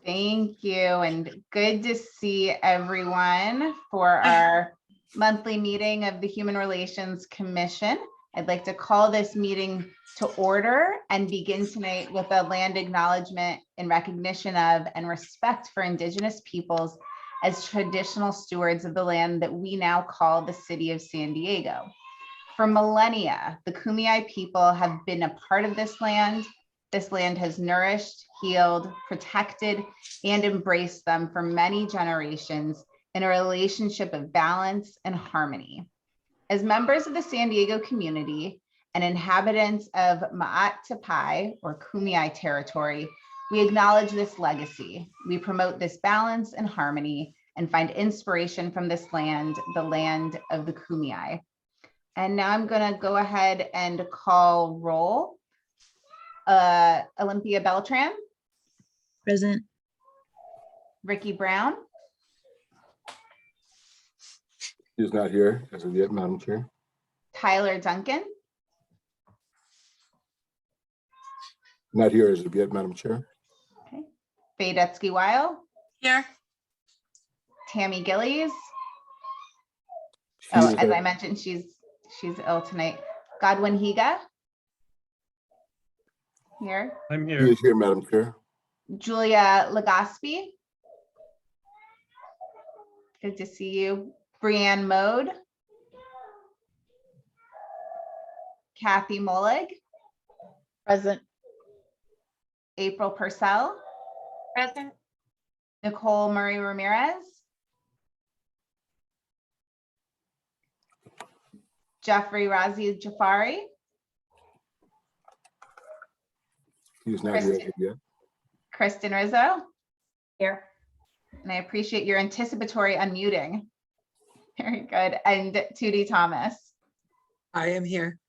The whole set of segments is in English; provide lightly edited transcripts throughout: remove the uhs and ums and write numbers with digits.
Thank you, and good to see everyone for our monthly meeting of the Human Relations Commission. I'd like to call this meeting to order and begin tonight with a land acknowledgement in recognition of and respect for Indigenous peoples as traditional stewards of the land that we now call the city of San Diego. For millennia, the Kumeyaay people have been a part of this land. This land has nourished, healed, protected, and embraced them for many generations in a relationship of balance and harmony. As members of the San Diego community and inhabitants of Ma'at Tapai or Kumeyaay territory, we acknowledge this legacy. We promote this balance and harmony and find inspiration from this land, the land of the Kumeyaay. And now I'm going to go ahead and call roll. Olympia Beltran. Present. Ricky Brown. He's not here as of yet, Madam Chair. Tyler Duncan. Not here as of yet, Madam Chair. Okay. Faye Dutsky-Weil. Here. Tammy Gillies. She is As I mentioned, she's ill tonight. Godwin Higa. Here. I'm He here. is here, Madam Chair. Julia Legaspi. Good to see you. Brianne Mode. Kathy Molig. Present. April Purcell. Present. Nicole Murray Ramirez. Jeffrey Razi Jafari. He's not here as of yet. Kristen Rizzo. Here. And I appreciate your anticipatory unmuting. Very good. And Tootie Thomas. I am here.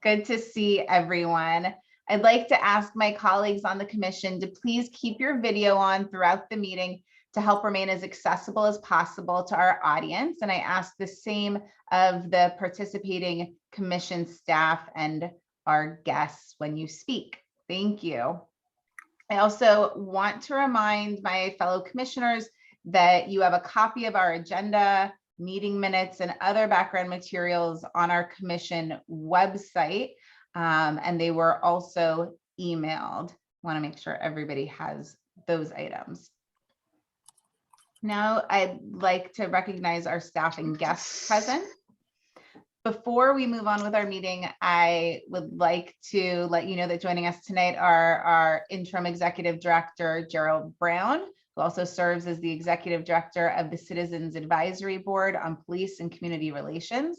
Good to see everyone. I'd like to ask my colleagues on the commission to please keep your video on throughout the meeting to help remain as accessible as possible to our audience. And I ask the same of the participating commission staff and our guests when you speak. Thank you. I also want to remind my fellow commissioners that you have a copy of our agenda, meeting minutes, and other background materials on our commission website. And they were also emailed. Want to make sure everybody has those items. Now I'd like to recognize our staff and guests present. Before we move on with our meeting, I would like to let you know that joining us tonight are our interim executive director, Gerald Brown, who also serves as the executive director of the Citizens Advisory Board on Police and Community Relations.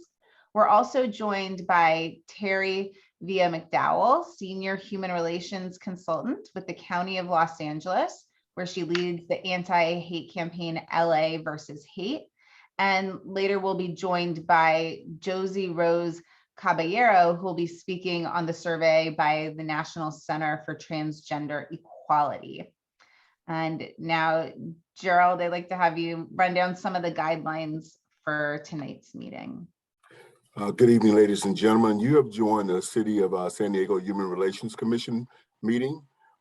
We're also joined by Terry Via McDowell, senior human relations consultant with the County of Los Angeles, where she leads the anti-hate campaign LA versus Hate. And later we'll be joined by Josie Rose Caballero, who will be speaking on the survey by the National Center for Transgender Equality. And now, Gerald, I'd like to have you run down some of the guidelines for tonight's meeting. Good evening, ladies and gentlemen. You have joined the City of San Diego Human Relations Commission meeting,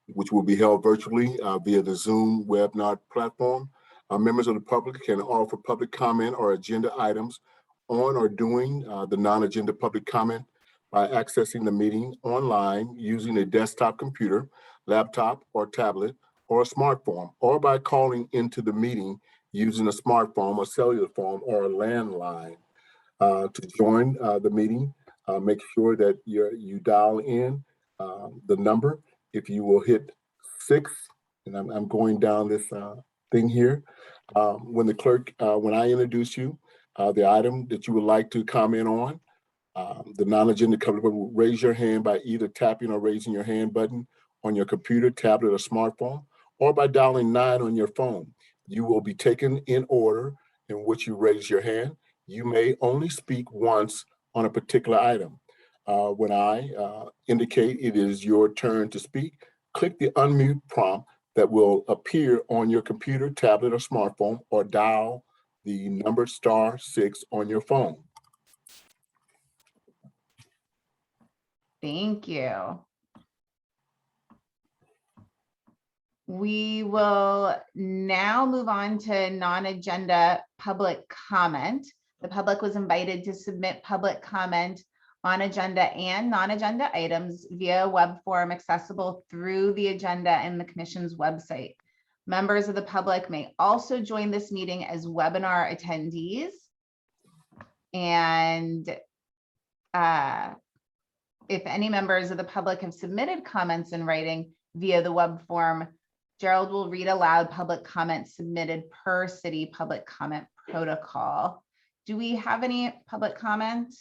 which will be held virtually via the Zoom webinar platform. Members of the public can offer public comment or agenda items on or doing the non-agenda public comment by accessing the meeting online using a desktop computer, laptop, or tablet, or a smartphone, or by calling into the meeting using a smartphone, a cellular phone, or a landline. To join the meeting, make sure that you dial in the number. If you will hit 6, and I'm going down this thing here. When the clerk, when I introduce you, the item that you would like to comment on, the non-agenda cover, raise your hand by either tapping or raising your hand button on your computer, tablet, or smartphone, or by dialing 9 on your phone. You will be taken in order in which you raise your hand. You may only speak once on a particular item. When I indicate it is your turn to speak, click the unmute prompt that will appear on your computer, tablet, or smartphone, or dial the number *6 on your phone. Thank you. We will now move on to non-agenda public comment. The public was invited to submit public comment on agenda and non-agenda items via web form accessible through the agenda and the Commission's website. Members of the public may also join this meeting as webinar attendees. And if any members of the public have submitted comments in writing via the web form, Gerald will read aloud public comments submitted per city public comment protocol. Do we have any public comment?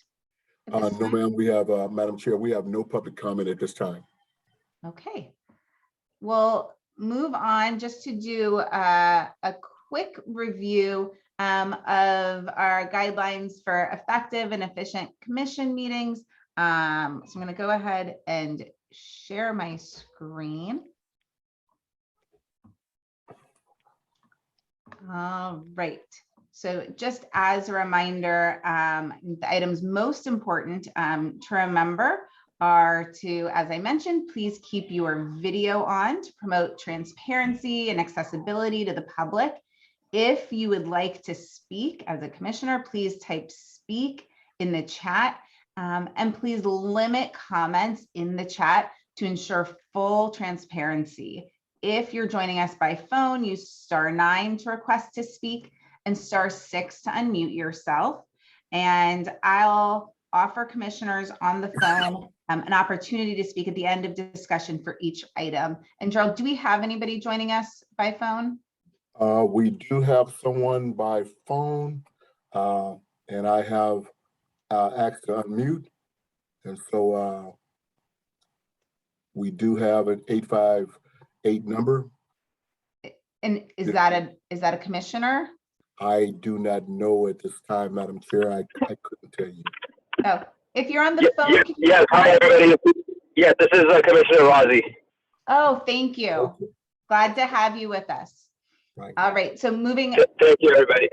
No, ma'am, we have, Madam Chair, we have no public comment at this time. Okay, we'll move on just to do a quick review of our guidelines for effective and efficient commission meetings. So I'm going to go ahead and share my screen. All right. So just as a reminder, the items most important to remember are to, as I mentioned, please keep your video on to promote transparency and accessibility to the public. If you would like to speak as a commissioner, please type speak in the chat, and please limit comments in the chat to ensure full transparency. If you're joining us by phone, use *9 to request to speak and *6 to unmute yourself. And I'll offer commissioners on the phone an opportunity to speak at the end of discussion for each item. And Gerald, do we have anybody joining us by phone? We do have someone by phone, and I have asked to unmute. And so we do have an 858 number. And is that a commissioner? I do not know at this time, Madam Chair. I couldn't tell you. Oh, if you're on the phone. Yes, hi everybody. Yes, this is Commissioner Razi. Oh, thank you. Okay. Glad to have you with us. Right. All right, so moving Thank you, everybody.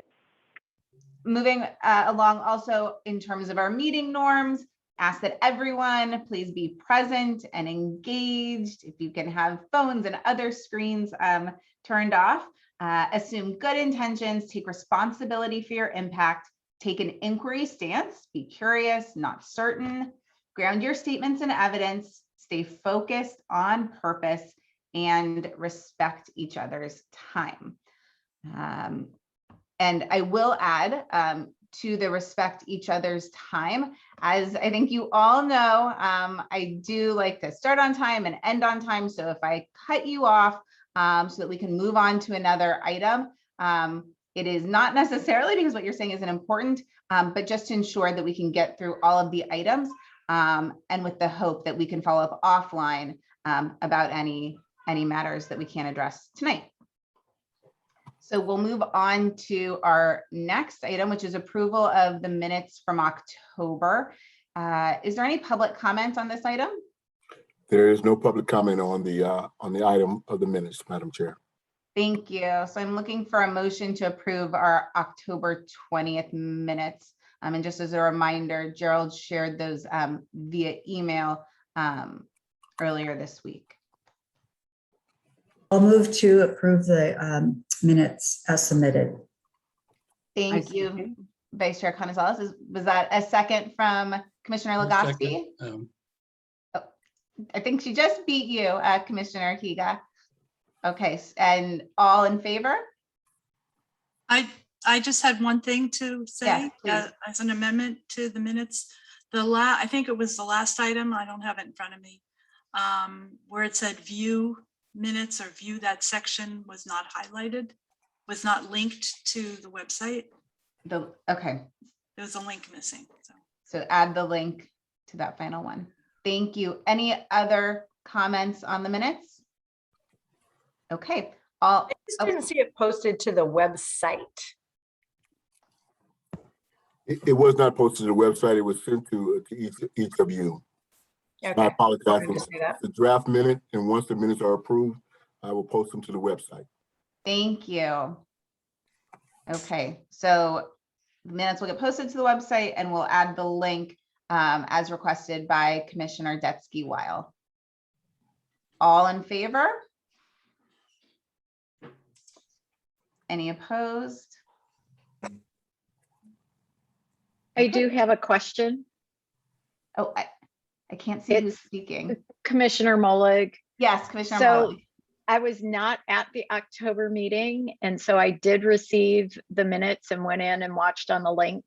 Along also in terms of our meeting norms, ask that everyone please be present and engaged. If you can have phones and other screens turned off, assume good intentions, take responsibility for your impact, take an inquiry stance, be curious, not certain, ground your statements in evidence, stay focused on purpose, and respect each other's time. And I will add to the respect each other's time, as I think you all know, I do like to start on time and end on time. So if I cut you off so that we can move on to another item, it is not necessarily because what you're saying isn't important, but just to ensure that we can get through all of the items and with the hope that we can follow up offline about any matters that we can't address tonight. So we'll move on to our next item, which is approval of the minutes from October. Is there any public comment on this item? There is no public comment on the item of the minutes, Madam Chair. Thank you. So I'm looking for a motion to approve our October 20th minutes. And just as a reminder, Gerald shared those via email earlier this week. I'll move to approve the minutes as submitted. Thank you, Vice Chair Canizales. Was that a second from Commissioner Legosky? I think she just beat you, Commissioner Higa. Okay, and all in favor? I just had one thing to say. Yes, as an amendment to the minutes. I think it was the last item, I don't have it in front of me, where it said view minutes or view that section was not highlighted, was not linked to the website. Okay. There was a link missing. So add the link to that final one. Thank you. Any other comments on the minutes? Okay. I just didn't see it posted to the website. It was not posted to the website. It was sent to each of you. Okay. I apologize Wanted for to say that. the draft minute, and once the minutes are approved, I will post them to the website. Thank you. Okay, so the minutes will get posted to the website and we'll add the link as requested by Commissioner Detsky-Weil. All in favor? Any opposed? I do have a question. Oh, I can't see who's speaking. Commissioner Molig. Yes, Commissioner So Mullen. I was not at the October meeting, and so I did receive the minutes and went in and watched on the link.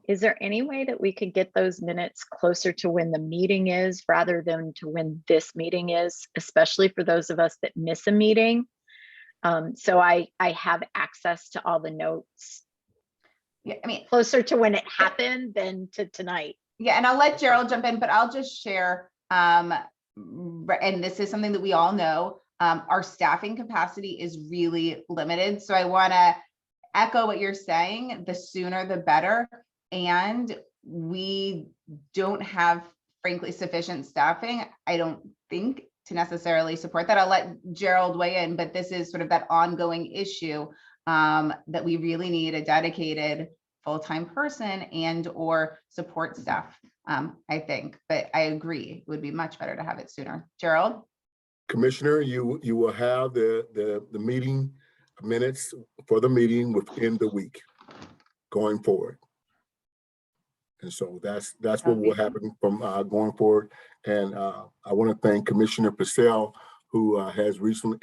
Is there any way that we could get those minutes closer to when the meeting is rather than to when this meeting is, especially for those of us that miss a meeting? So I have access to all the notes Yeah, I mean, closer to when it happened than to tonight. yeah, and I'll let Gerald jump in, but I'll just share, and this is something that we all know, our staffing capacity is really limited. So I want to echo what you're saying, the sooner the better. And we don't have, frankly, sufficient staffing, I don't think, to necessarily support that. I'll let Gerald weigh in, but this is sort of that ongoing issue that we really need a dedicated full-time person and or support staff, I think, but I agree, it would be much better to have it sooner. Gerald? Commissioner, you will have the meeting minutes for the meeting within the week going forward. And so that's what will happen from going forward. And I want to thank Commissioner Purcell, who has recently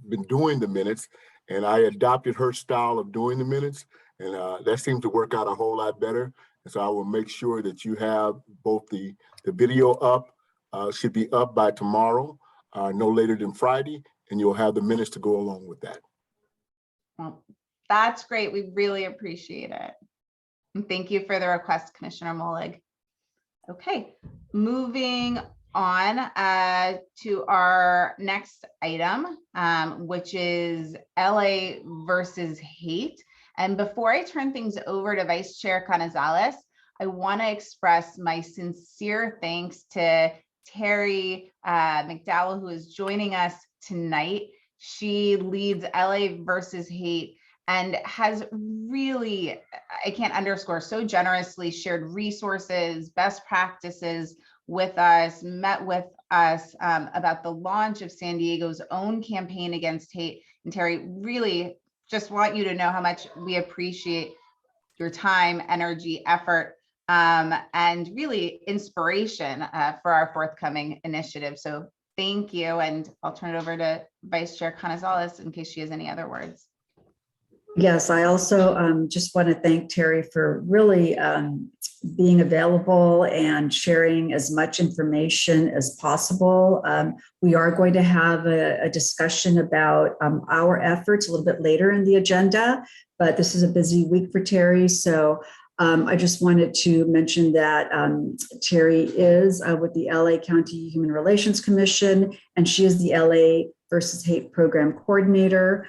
been doing the minutes, and I adopted her style of doing the minutes, and that seems to work out a whole lot better. And so I will make sure that you have both the video up, should be up by tomorrow, no later than Friday, and you'll have the minutes to go along with that. Well, that's great. We really appreciate it. And thank you for the request, Commissioner Molig. Okay, moving on to our next item, which is LA versus hate. And before I turn things over to Vice Chair Canizales, I want to express my sincere thanks to Terry McDowell, who is joining us tonight. She leads LA versus hate and has really, I can't underscore, so generously shared resources, best practices with us, met with us about the launch of San Diego's own campaign against hate. And Terry, really just want you to know how much we appreciate your time, energy, effort, and really inspiration for our forthcoming initiative. So thank you. And I'll turn it over to Vice Chair Canizales in case she has any other words. Yes, I also just want to thank Terry for really being available and sharing as much information as possible. We are going to have a discussion about our efforts a little bit later in the agenda, but this is a busy week for Terry. So I just wanted to mention that Terry is with the LA County Human Relations Commission, and she is the LA versus Hate Program Coordinator.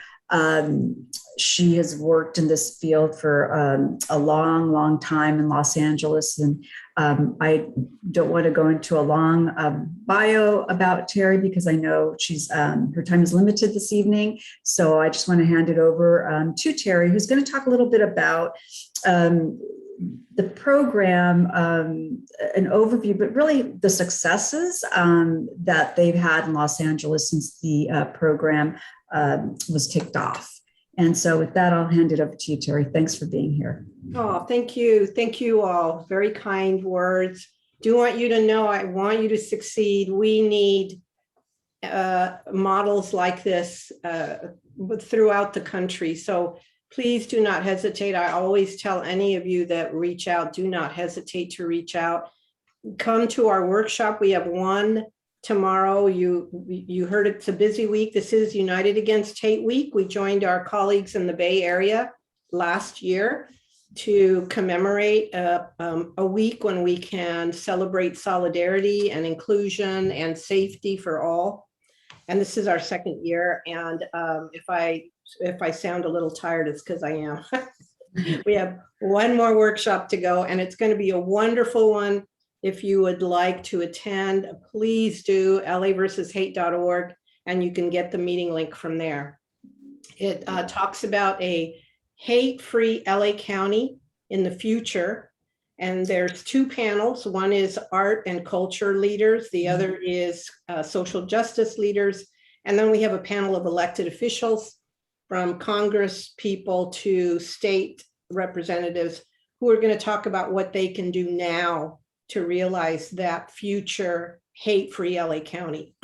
She has worked in this field for a long time in Los Angeles. And I don't want to go into a long bio about Terry because I know she's her time is limited this evening. So I just want to hand it over to Terry, who's going to talk a little bit about the program, an overview, but really the successes that they've had in Los Angeles since the program was kicked off. And so with that, I'll hand it over to you, Terry. Thanks for being here. Oh, thank you. Thank you all. Very kind words. Do want you to know, I want you to succeed. We need models like this throughout the country. So please do not hesitate. I always tell any of you that reach out, do not hesitate to reach out. Come to our workshop. We have one tomorrow. You heard it's a busy week. This is United Against Hate Week. We joined our colleagues in the Bay Area last year to commemorate a week when we can celebrate solidarity and inclusion and safety for all. And this is our second year. And if I sound a little tired, it's because I am. We have one more workshop to go, and it's going to be a wonderful one. If you would like to attend, please do laversushate.org, and you can get the meeting link from there. It talks about a hate-free LA County in the future. And there's two panels. One is art and culture leaders. The other is social justice leaders. And then we have a panel of elected officials. from Congress people to state representatives who are going to talk about what they can do now to realize that future hate-free LA County.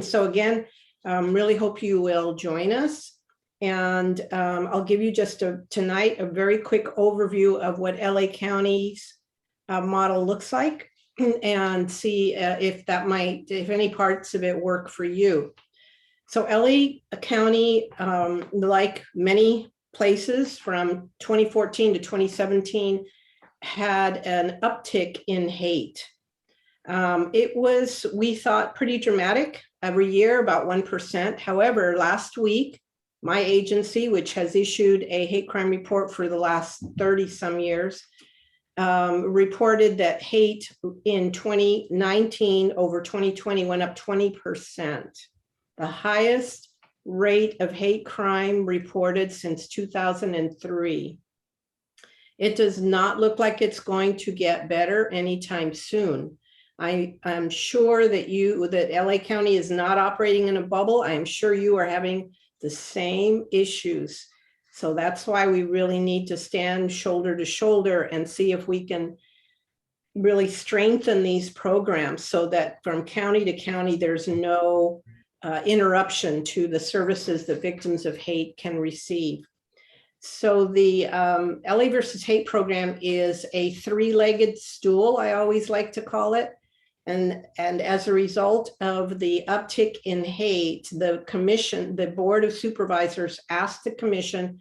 So again, really hope you will join us. And I'll give you just tonight a very quick overview of what LA County's model looks like and see if any parts of it work for you. So LA County, like many places from 2014 to 2017, had an uptick in hate. It was, we thought, pretty dramatic every year, about 1%. However, last week, my agency, which has issued a hate crime report for the last 30 some years, reported that hate in 2019 over 2020 went up 20%. The highest rate of hate crime reported since 2003. It does not look like it's going to get better anytime soon. I'm sure that LA County is not operating in a bubble. I'm sure you are having the same issues. So that's why we really need to stand shoulder to shoulder and see if we can really strengthen these programs so that from county to county, there's no interruption to the services that victims of hate can receive. So the LA versus Hate program is a three-legged stool, I always like to call it. And as a result of the uptick in hate, the commission, the Board of Supervisors asked the commission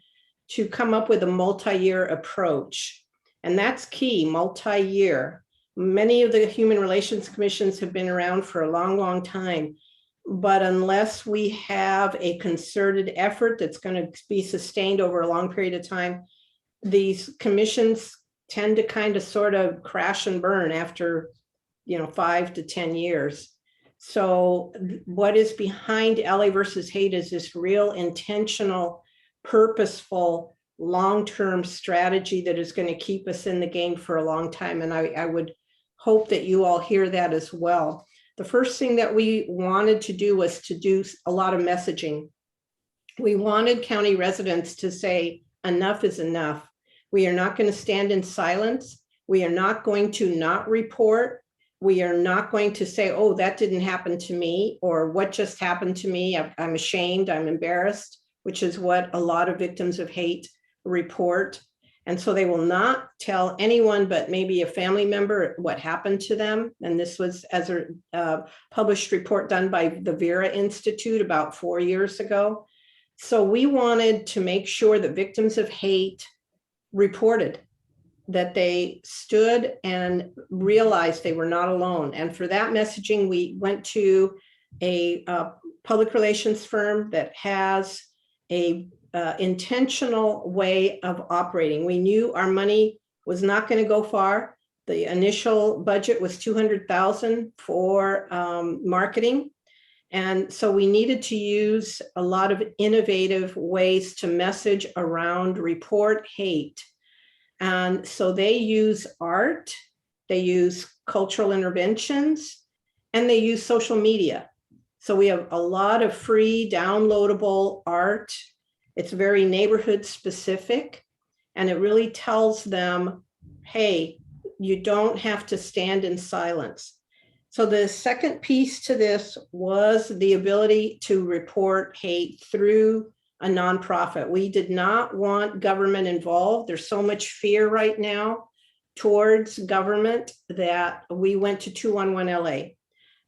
to come up with a multi-year approach. And that's key, multi-year. Many of the human relations commissions have been around for a long, long time. But unless we have a concerted effort that's going to be sustained over a long period of time, these commissions tend to kind of sort of crash and burn after 5 to 10 years. So what is behind LA versus Hate is this real intentional, purposeful, long-term strategy that is going to keep us in the game for a long time. And I would hope that you all hear that as well. The first thing that we wanted to do was to do a lot of messaging. We wanted county residents to say, enough is enough. We are not going to stand in silence. We are not going to not report. We are not going to say, oh, that didn't happen to me, or what just happened to me. I'm ashamed, I'm embarrassed, which is what a lot of victims of hate report. And so they will not tell anyone but maybe a family member what happened to them. And this was as a published report done by the Vera Institute about 4 years ago. So we wanted to make sure that victims of hate reported, that they stood and realized they were not alone. And for that messaging, we went to a public relations firm that has a intentional way of operating. We knew our money was not going to go far. The initial budget was $200,000 for marketing. And so we needed to use a lot of innovative ways to message around report hate. And so they use art, they use cultural interventions, and they use social media. So we have a lot of free downloadable art. It's very neighborhood specific, and it really tells them, hey, you don't have to stand in silence. So the second piece to this was the ability to report hate through a nonprofit. We did not want government involved. There's so much fear right now towards government that we went to 211 LA.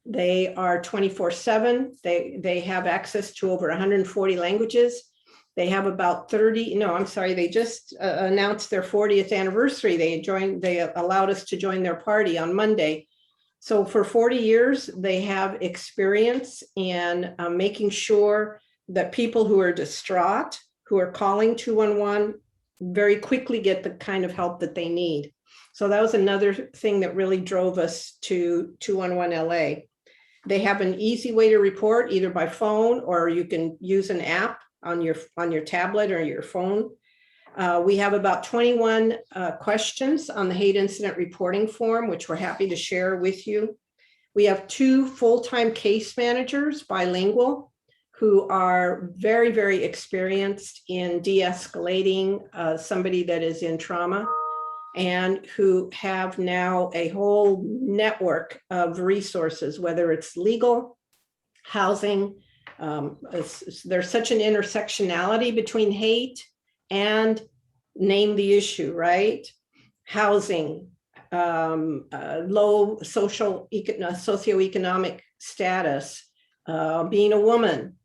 They are 24/7. They have access to over 140 languages. They have about 30, no, I'm sorry, they just announced their 40th anniversary. They allowed us to join their party on Monday. So for 40 years, they have experience in making sure that people who are distraught, who are calling 211, very quickly get the kind of help that they need. So that was another thing that really drove us to 211 LA. They have an easy way to report, either by phone, or you can use an app on your tablet or your phone. We have about 21 questions on the hate incident reporting form, which we're happy to share with you. We have 2 full-time case managers, bilingual, who are very, very experienced in de-escalating somebody that is in trauma, and who have now a whole network of resources, whether it's legal, housing. There's such an intersectionality between hate and name the issue, right? Housing, low socioeconomic status, being a woman,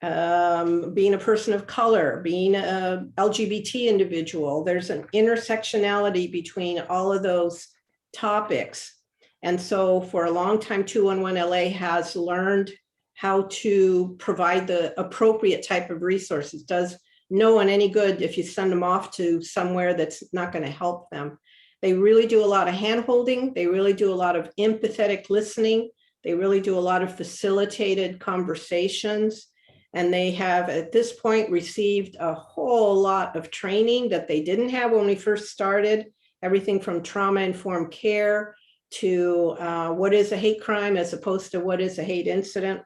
being a person of color, being a LGBT individual. There's an intersectionality between all of those topics. And so for a long time, 211 LA has learned how to provide the appropriate type of resources. Does no one any good if you send them off to somewhere that's not going to help them. They really do a lot of hand-holding. They really do a lot of empathetic listening. They really do a lot of facilitated conversations. And they have, at this point, received a whole lot of training that they didn't have when we first started. Everything from trauma-informed care to what is a hate crime as opposed to what is a hate incident.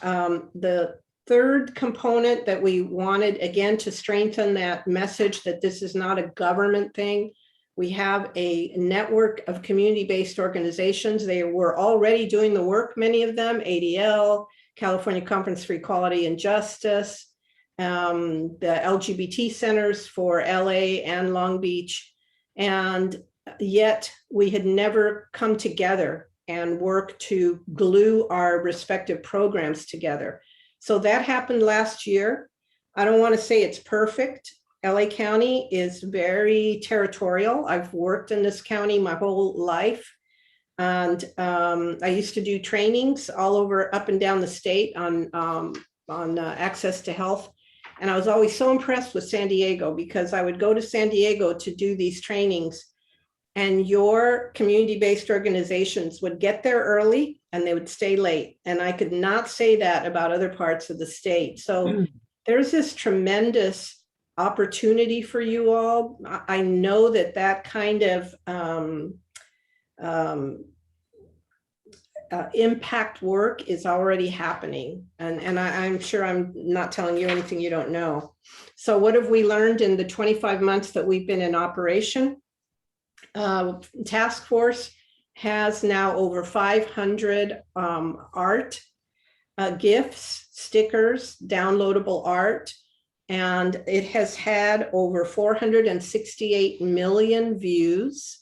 The third component that we wanted, again, to strengthen that message that this is not a government thing. We have a network of community-based organizations. They were already doing the work, many of them, ADL, California Conference for Equality and Justice, the LGBT centers for LA and Long Beach. And yet we had never come together and worked to glue our respective programs together. So that happened last year. I don't want to say it's perfect. LA County is very territorial. I've worked in this county my whole life. And I used to do trainings all over, up and down the state on access to health. And I was always so impressed with San Diego, because I would go to San Diego to do these trainings, and your community-based organizations would get there early and they would stay late. And I could not say that about other parts of the state. So there's this tremendous opportunity for you all. I know that that kind of impact work is already happening. And I'm sure I'm not telling you anything you don't know. So what have we learned in the 25 months that we've been in operation? Task force has now over 500 art, gifts, stickers, downloadable art, and it has had over 468 million views,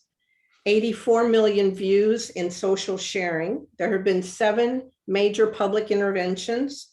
84 million views in social sharing. There have been 7 major public interventions,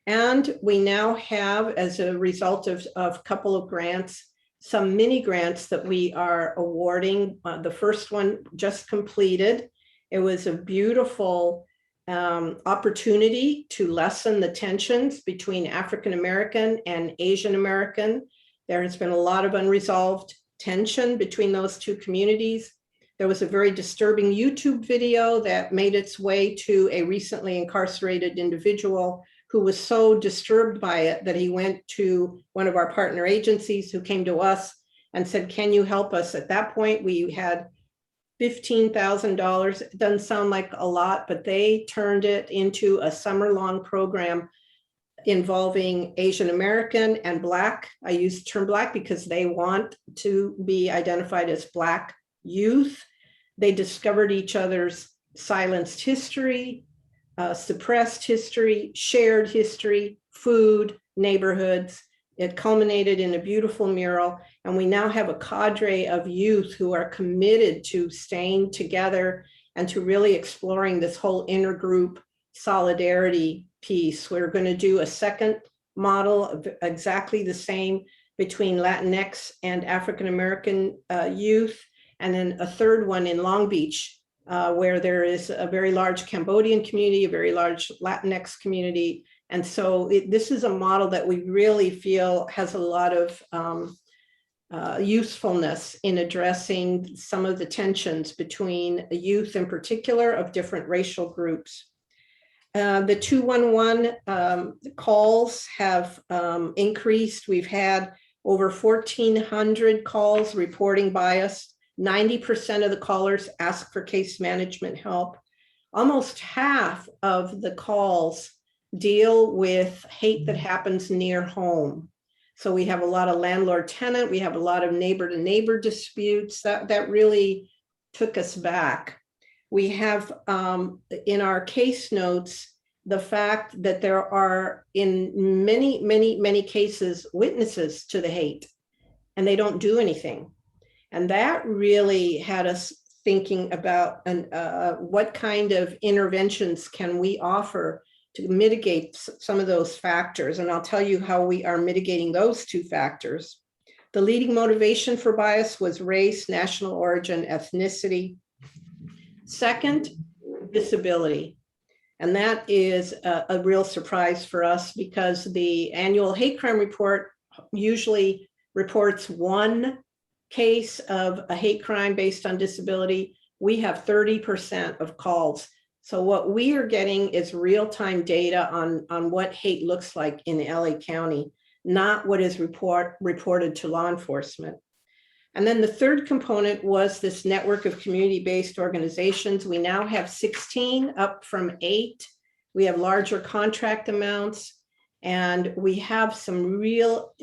and we now have, as a result of a couple of grants, some mini grants that we are awarding. The first one just completed. It was a beautiful opportunity to lessen the tensions between African American and Asian American. There has been a lot of unresolved tension between those two communities. There was a very disturbing YouTube video that made its way to a recently incarcerated individual who was so disturbed by it that he went to one of our partner agencies, who came to us and said, can you help us? At that point, we had $15,000. It doesn't sound like a lot, but they turned it into a summer-long program involving Asian American and Black. I use the term Black because they want to be identified as Black youth. They discovered each other's silenced history, suppressed history, shared history, food, neighborhoods. It culminated in a beautiful mural. And we now have a cadre of youth who are committed to staying together and to really exploring this whole intergroup solidarity piece. We're going to do a second model of exactly the same between Latinx and African American youth, and then a third one in Long Beach, where there is a very large Cambodian community, a very large Latinx community. And so this is a model that we really feel has a lot of usefulness in addressing some of the tensions between youth in particular of different racial groups. The 211 calls have increased. We've had over 1,400 calls reporting bias. 90% of the callers ask for case management help. Almost half of the calls deal with hate that happens near home. So we have a lot of landlord tenant, we have a lot of neighbor to neighbor disputes that really took us back. We have in our case notes, the fact that there are in many cases witnesses to the hate and they don't do anything. And that really had us thinking about what kind of interventions can we offer to mitigate some of those factors. And I'll tell you how we are mitigating those two factors. The leading motivation for bias was race, national origin, ethnicity. Second, disability. And that is a real surprise for us because the annual hate crime report usually reports one case of a hate crime based on disability. We have 30% of calls. So what we are getting is real-time data on what hate looks like in LA County, not what is reported to law enforcement. And then the third component was this network of community-based organizations. We now have 16, up from 8. We have larger contract amounts, and we have some real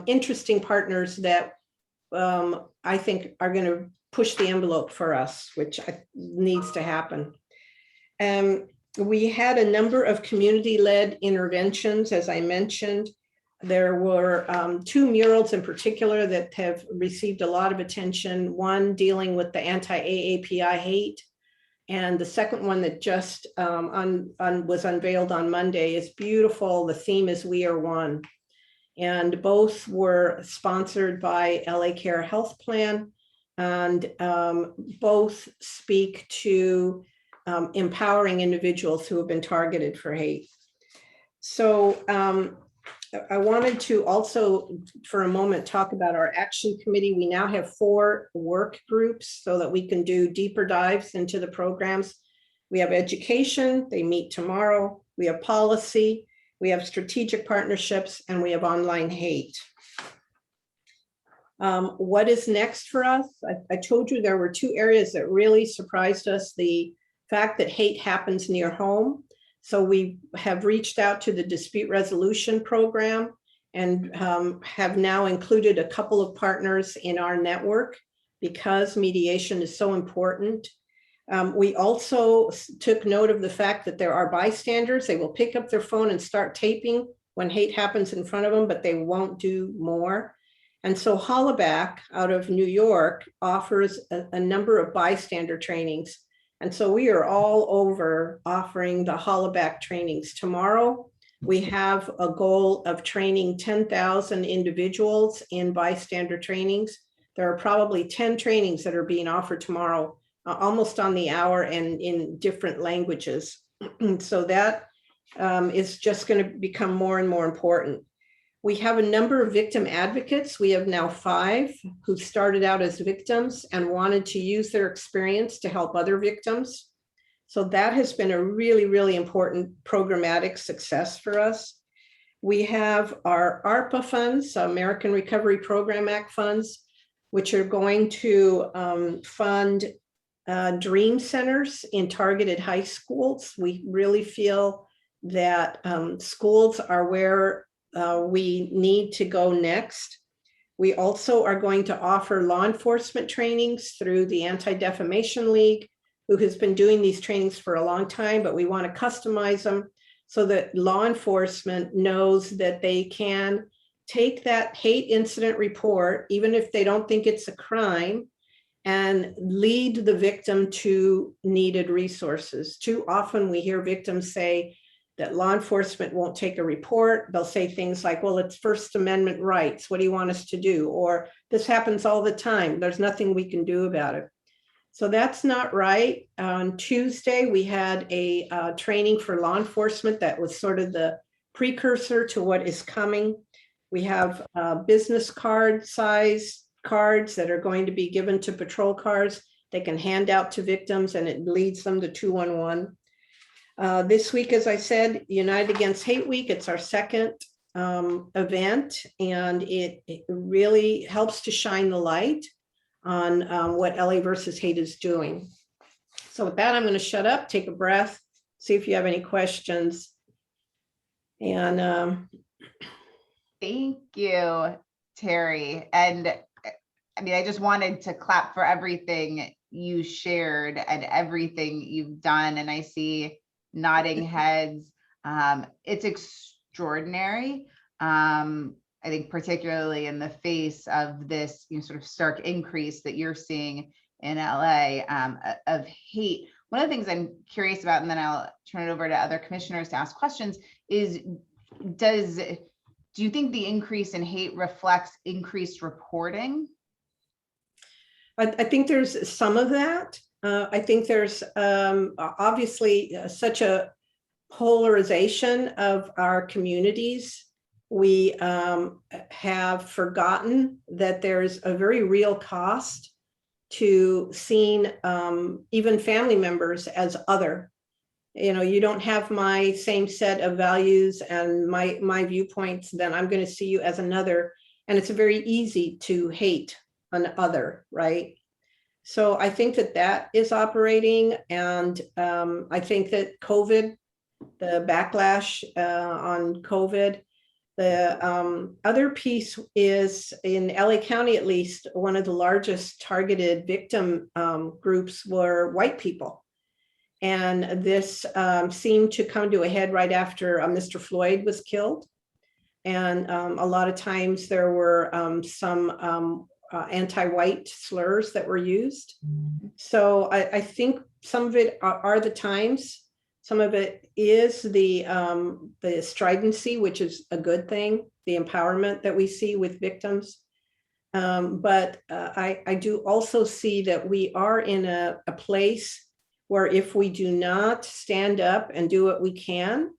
interesting partners that I think are going to push the envelope for us, which needs to happen. We had a number of community-led interventions, as I mentioned. There were 2 murals in particular that have received a lot of attention. One dealing with the anti-AAPI hate, and the second one that just was unveiled on Monday is beautiful. The theme is We Are One. And both were sponsored by LA Care Health Plan, and both speak to empowering individuals who have been targeted for hate. So I wanted to also, for a moment, talk about our action committee. We now have 4 work groups so that we can do deeper dives into the programs. We have education, they meet tomorrow. We have policy, we have strategic partnerships, and we have online hate. What is next for us? I told you there were 2 areas that really surprised us. The fact that hate happens near home. So we have reached out to the dispute resolution program and have now included a couple of partners in our network because mediation is so important. We also took note of the fact that there are bystanders. They will pick up their phone and start taping when hate happens in front of them, but they won't do more. And so Hollaback out of New York offers a number of bystander trainings. And so we are all over offering the Hollaback trainings. Tomorrow, we have a goal of training 10,000 individuals in bystander trainings. There are probably 10 trainings that are being offered tomorrow, almost on the hour and in different languages. So that is just going to become more and more important. We have a number of victim advocates. We have now 5 who started out as victims and wanted to use their experience to help other victims. So that has been a really, really important programmatic success for us. We have our ARPA funds, American Recovery Program Act funds, which are going to fund dream centers in targeted high schools. We really feel that schools are where we need to go next. We also are going to offer law enforcement trainings through the Anti-Defamation League, who has been doing these trainings for a long time, but we want to customize them so that law enforcement knows that they can take that hate incident report, even if they don't think it's a crime, and lead the victim to needed resources. Too often we hear victims say that law enforcement won't take a report. They'll say things like, well, it's First Amendment rights. What do you want us to do? Or this happens all the time. There's nothing we can do about it. So that's not right. On Tuesday, we had a training for law enforcement that was sort of the precursor to what is coming. We have business card size cards that are going to be given to patrol cars. They can hand out to victims and it leads them to 211. This week, as I said, United Against Hate Week, it's our second event, and it really helps to shine the light on what LA versus Hate is doing. So with that, I'm going to shut up, take a breath, see if you have any questions. And Thank you, Terry. And I mean, I just wanted to clap for everything you shared and everything you've done. And I see nodding heads. It's extraordinary. I think particularly in the face of this sort of stark increase that you're seeing in LA of hate. One of the things I'm curious about, and then I'll turn it over to other commissioners to ask questions, is do you think the increase in hate reflects increased reporting? I think there's some of that. I think there's obviously such a polarization of our communities. We have forgotten that there's a very real cost to seeing even family members as other. You don't have my same set of values and my viewpoints, then I'm going to see you as another. And it's very easy to hate an other, right? So I think that is operating. And I think that COVID, the backlash on COVID, the other piece is in LA County, at least, one of the largest targeted victim groups were white people. And this seemed to come to a head right after Mr. Floyd was killed. And a lot of times there were some anti-white slurs that were used. So I think some of it are the times. Some of it is the stridency, which is a good thing, the empowerment that we see with victims. But I do also see that we are in a place where if we do not stand up and do what we can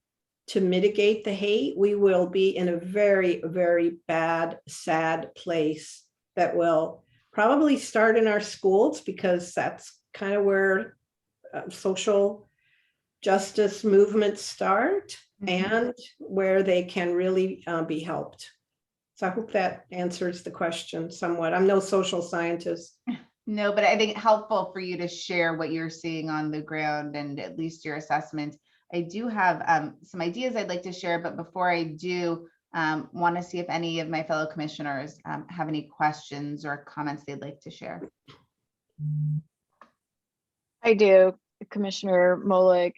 to mitigate the hate, we will be in a very, very bad, sad place that will probably start in our schools, because that's kind of where social justice movements start and where they can really be helped. So I hope that answers the question somewhat. I'm no social scientist. No, but I think helpful for you to share what you're seeing on the ground and at least your assessment. I do have some ideas I'd like to share, but before I do, want to see if any of my fellow commissioners have any questions or comments they'd like to share. I do, Commissioner Molig.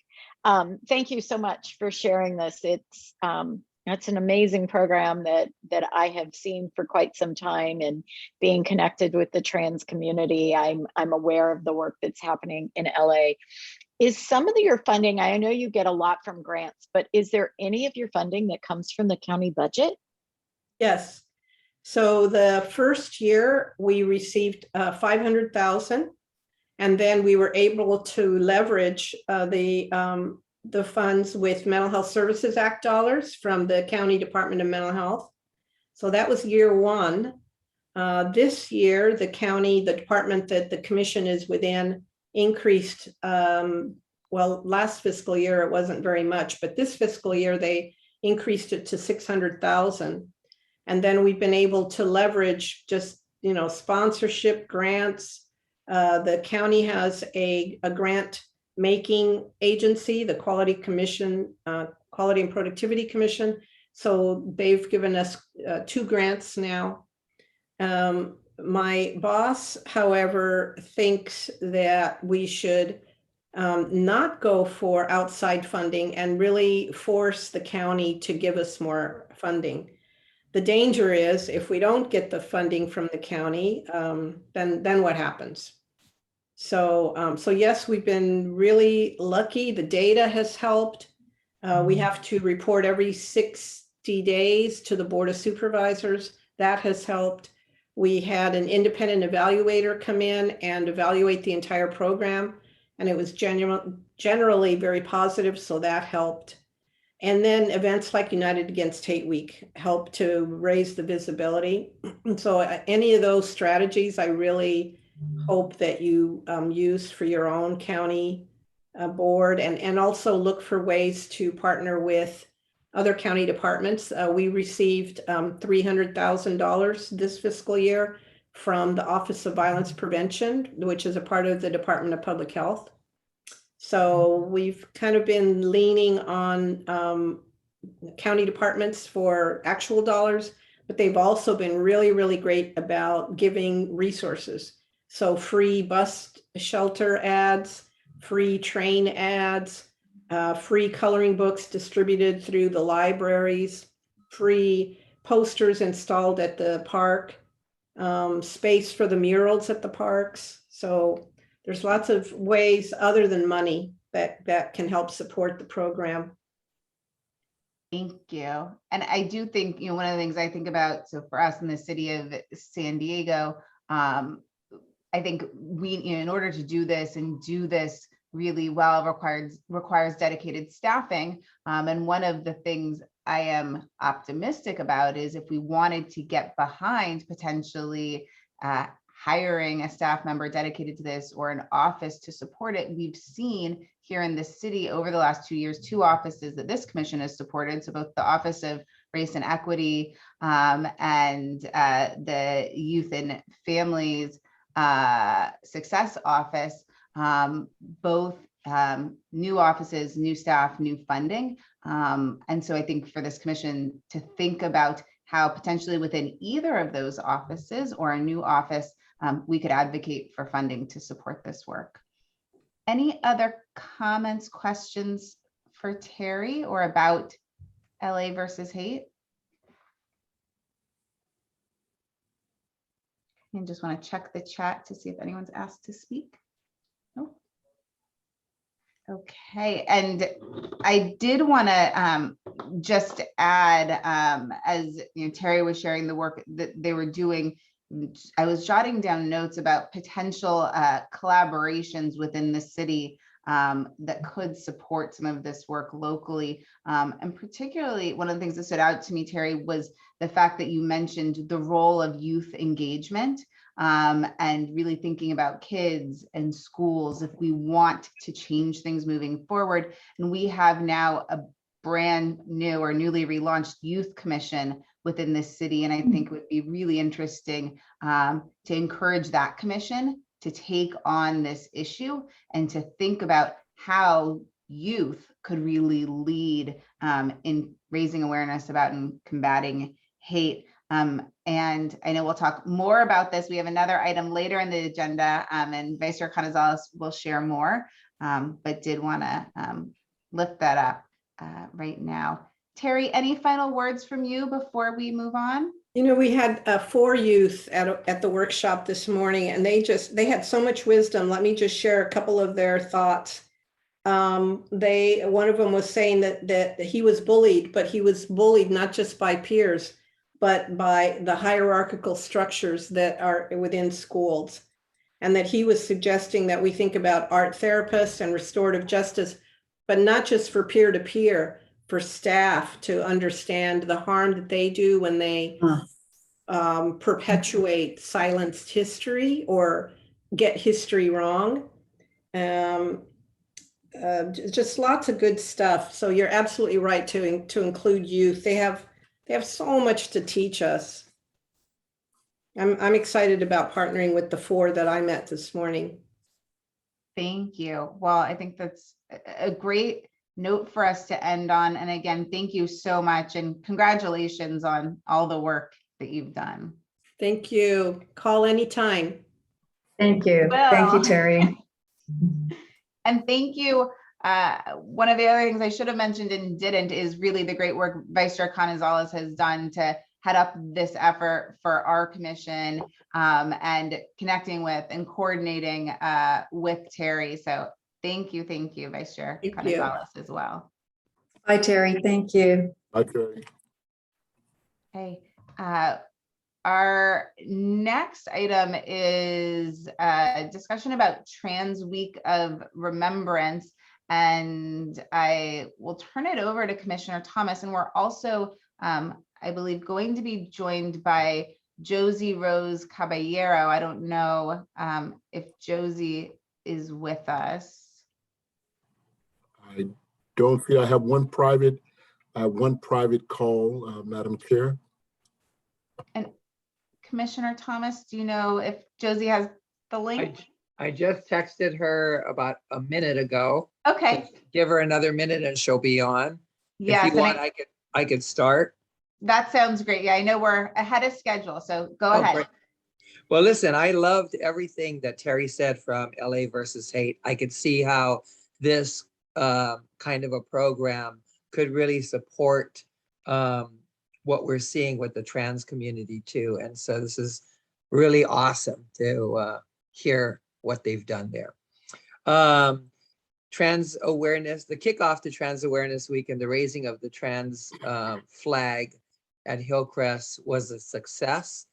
Thank you so much for sharing this. It's an amazing program that I have seen for quite some time, and being connected with the trans community, I'm aware of the work that's happening in LA. Is some of your funding, I know you get a lot from grants, but is there any of your funding that comes from the county budget? Yes. So the first year we received $500,000, and then we were able to leverage the funds with Mental Health Services Act dollars from the County Department of Mental Health. So that was year one. This year, the department that the commission is within increased, well, last fiscal year, it wasn't very much, but this fiscal year, they increased it to 600,000. And then we've been able to leverage just, sponsorship grants. The county has a grant making agency, the Quality and Productivity Commission. So they've given us 2 grants now. My boss, however, thinks that we should not go for outside funding and really force the county to give us more funding. The danger is if we don't get the funding from the county, then what happens? So yes, we've been really lucky. The data has helped. We have to report every 60 days to the Board of Supervisors. That has helped. We had an independent evaluator come in and evaluate the entire program, and it was generally very positive, so that helped. And then events like United Against Hate Week helped to raise the visibility. So any of those strategies, I really hope that you use for your own county board, and also look for ways to partner with other county departments. We received $300,000 this fiscal year from the Office of Violence Prevention, which is a part of the Department of Public Health. So we've kind of been leaning on county departments for actual dollars, but they've also been really, really great about giving resources. So free bus shelter ads, free train ads, free coloring books distributed through the libraries, free posters installed at the park, space for the murals at the parks. So there's lots of ways other than money that can help support the program. Thank you. And I do think, one of the things I think about, so for us in the city of San Diego, I think we, in order to do this and do this really well, requires dedicated staffing. And one of the things I am optimistic about is if we wanted to get behind potentially hiring a staff member dedicated to this or an office to support it. We've seen here in the city over the last 2 years, 2 offices that this commission has supported. So both the Office of Race and Equity and the Youth and Families Success Office, both new offices, new staff, new funding. And so I think for this commission to think about how potentially within either of those offices or a new office, we could advocate for funding to support this work. Any other comments, questions for Terry or about LA versus hate? And just want to check the chat to see if anyone's asked to speak. Nope. Okay, and I did want to just add, as Terry was sharing the work that they were doing, I was jotting down notes about potential collaborations within the city that could support some of this work locally. And particularly one of the things that stood out to me, Terry, was the fact that you mentioned the role of youth engagement and really thinking about kids and schools if we want to change things moving forward. And we have now a brand new or newly relaunched youth commission within this city. And I think it would be really interesting to encourage that commission to take on this issue and to think about how youth could really lead in raising awareness about and combating hate. And I know we'll talk more about this. We have another item later in the agenda and Vice Chair Canizales will share more, but did want to lift that up right now. Terry, any final words from you before we move on? We had 4 youth at the workshop this morning, and they had so much wisdom. Let me just share a couple of their thoughts. One of them was saying that he was bullied, but he was bullied not just by peers, but by the hierarchical structures that are within schools. And that he was suggesting that we think about art therapists and restorative justice, but not just for peer-to-peer, for staff to understand the harm that they do when they perpetuate silenced history or get history wrong. Just lots of good stuff. So you're absolutely right to include youth. They have so much to teach us. I'm excited about partnering with the 4 that I met this morning. Thank you. Well, I think that's a great note for us to end on. And again, thank you so much and congratulations on all the work that you've done. Thank you. Call anytime. Thank you. Well. Thank you, Terry. And thank you. One of the other things I should have mentioned and didn't is really the great work Vice Chair Canizales has done to head up this effort for our commission and connecting with and coordinating with Terry. So thank you, Vice Chair Canizales as well. Bye, Terry. Thank you. Bye, Terry. Okay. Our next item is a discussion about Trans Week of Remembrance. And I will turn it over to Commissioner Thomas. And we're also, I believe, going to be joined by Josie Rose Caballero. I don't know if Josie is with us. I don't feel I have one private call, Madam Chair. And Commissioner Thomas, do you know if Josie has the link? I just texted her about a minute ago. Okay. Give her another minute and she'll be on. Yes, If you and want, I could start. that sounds great. Yeah, I know we're ahead of schedule, so go Oh, ahead. great. Well, listen, I loved everything that Terry said from LA versus Hate. I could see how this kind of a program could really support what we're seeing with the trans community too. And so this is really awesome to hear what they've done there. Trans awareness, the kickoff to Trans Awareness Week and the raising of the trans flag at Hillcrest was a success.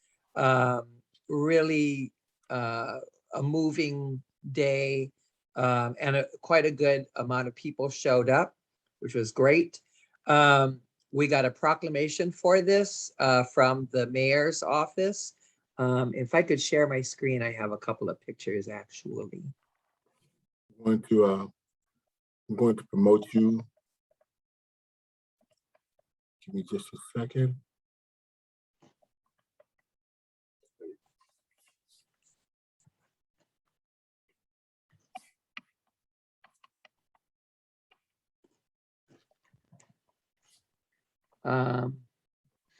Really a moving day, and quite a good amount of people showed up, which was great. We got a proclamation for this from the mayor's office. If I could share my screen, I have a couple of pictures actually. I'm going to promote you. Give me just a second.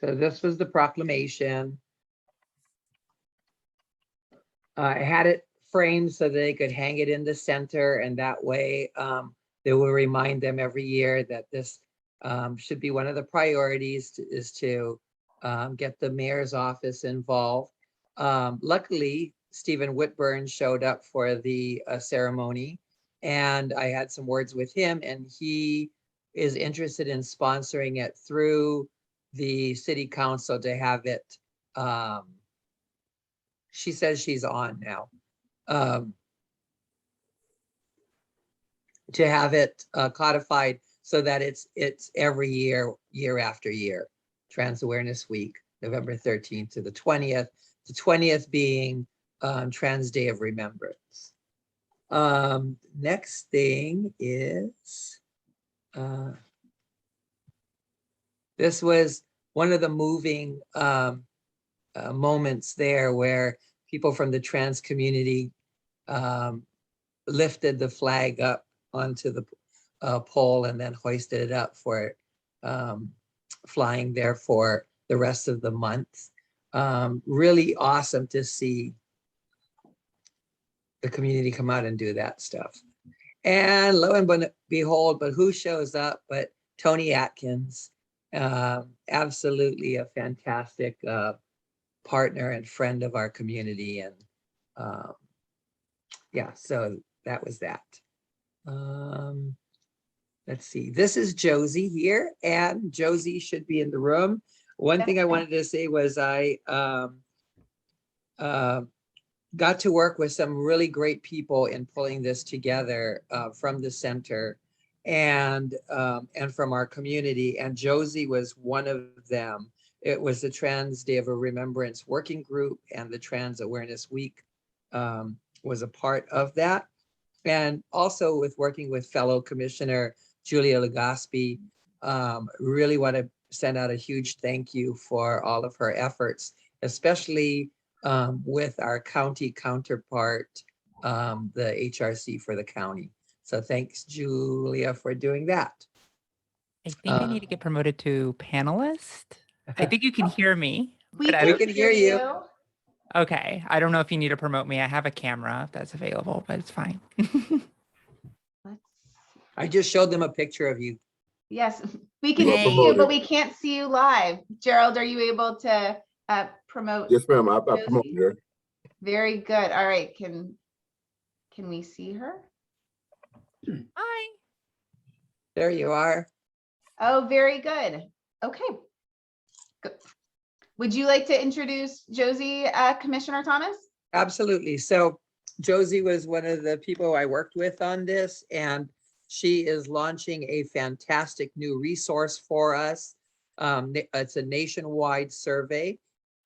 So this was the proclamation. I had it framed so they could hang it in the center, and that way they will remind them every year that this should be one of the priorities is to get the mayor's office involved. Luckily, Stephen Whitburn showed up for the ceremony, and I had some words with him, and he is interested in sponsoring it through the city council to have it. She says she's on now. To have it codified so that it's every year, year after year. Trans Awareness Week, November 13th to the 20th. The 20th being Trans Day of Remembrance. Next thing is, this was one of the moving moments there where people from the trans community lifted the flag up onto the pole and then hoisted it up for flying there for the rest of the month. Really awesome to see the community come out and do that stuff. And lo and behold, but who shows up but Tony Atkins, absolutely a fantastic partner and friend of our community. And yeah, so that was that. Let's see, this is Josie here, and Josie should be in the room. One thing I wanted to say was I got to work with some really great people in pulling this together from the center and from our community, and Josie was one of them. It was the Trans Day of Remembrance Working Group, and the Trans Awareness Week was a part of that. And also with working with fellow Commissioner Julia Legaspi, really want to send out a huge thank you for all of her efforts, especially with our county counterpart, the HRC for the county. So thanks, Julia, for doing that. I think I need to get promoted to panelist. I think you can hear me. We but I We don't- can hear you. Okay. I don't know if you need to promote me. I have a camera if that's available, but it's fine. I just showed them a picture of you. Yes, we can Yay. see you, but we can't see you live. Gerald, are you able to promote? Yes, ma'am. I promoted her. Very good. All right, can we see her? Hi. There you are. Oh, very good. Okay. Good. Would you like to introduce Josie, Commissioner Thomas? Absolutely. So Josie was one of the people I worked with on this, and she is launching a fantastic new resource for us. It's a nationwide survey.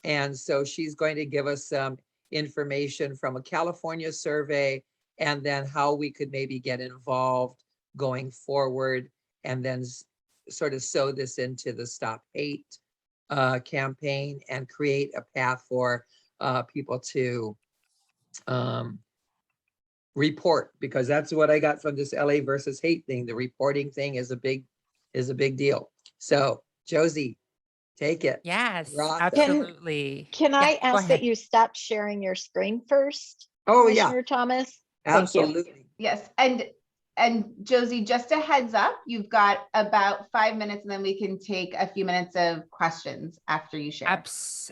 And so she's going to give us some information from a California survey, and then how we could maybe get involved going forward, and then sort of sew this into the Stop Hate campaign and create a path for people to report, because that's what I got from this LA versus Hate thing. The reporting thing is a big is a big deal. So Josie, take it. Yes, You're awesome. absolutely. Can Yeah, I go ask that ahead. you stop sharing your screen first, Oh, yeah, Commissioner Thomas? Thank you. absolutely. Yes, and Josie, just a heads up, you've got about 5 minutes and then we can take a few minutes of questions after you share.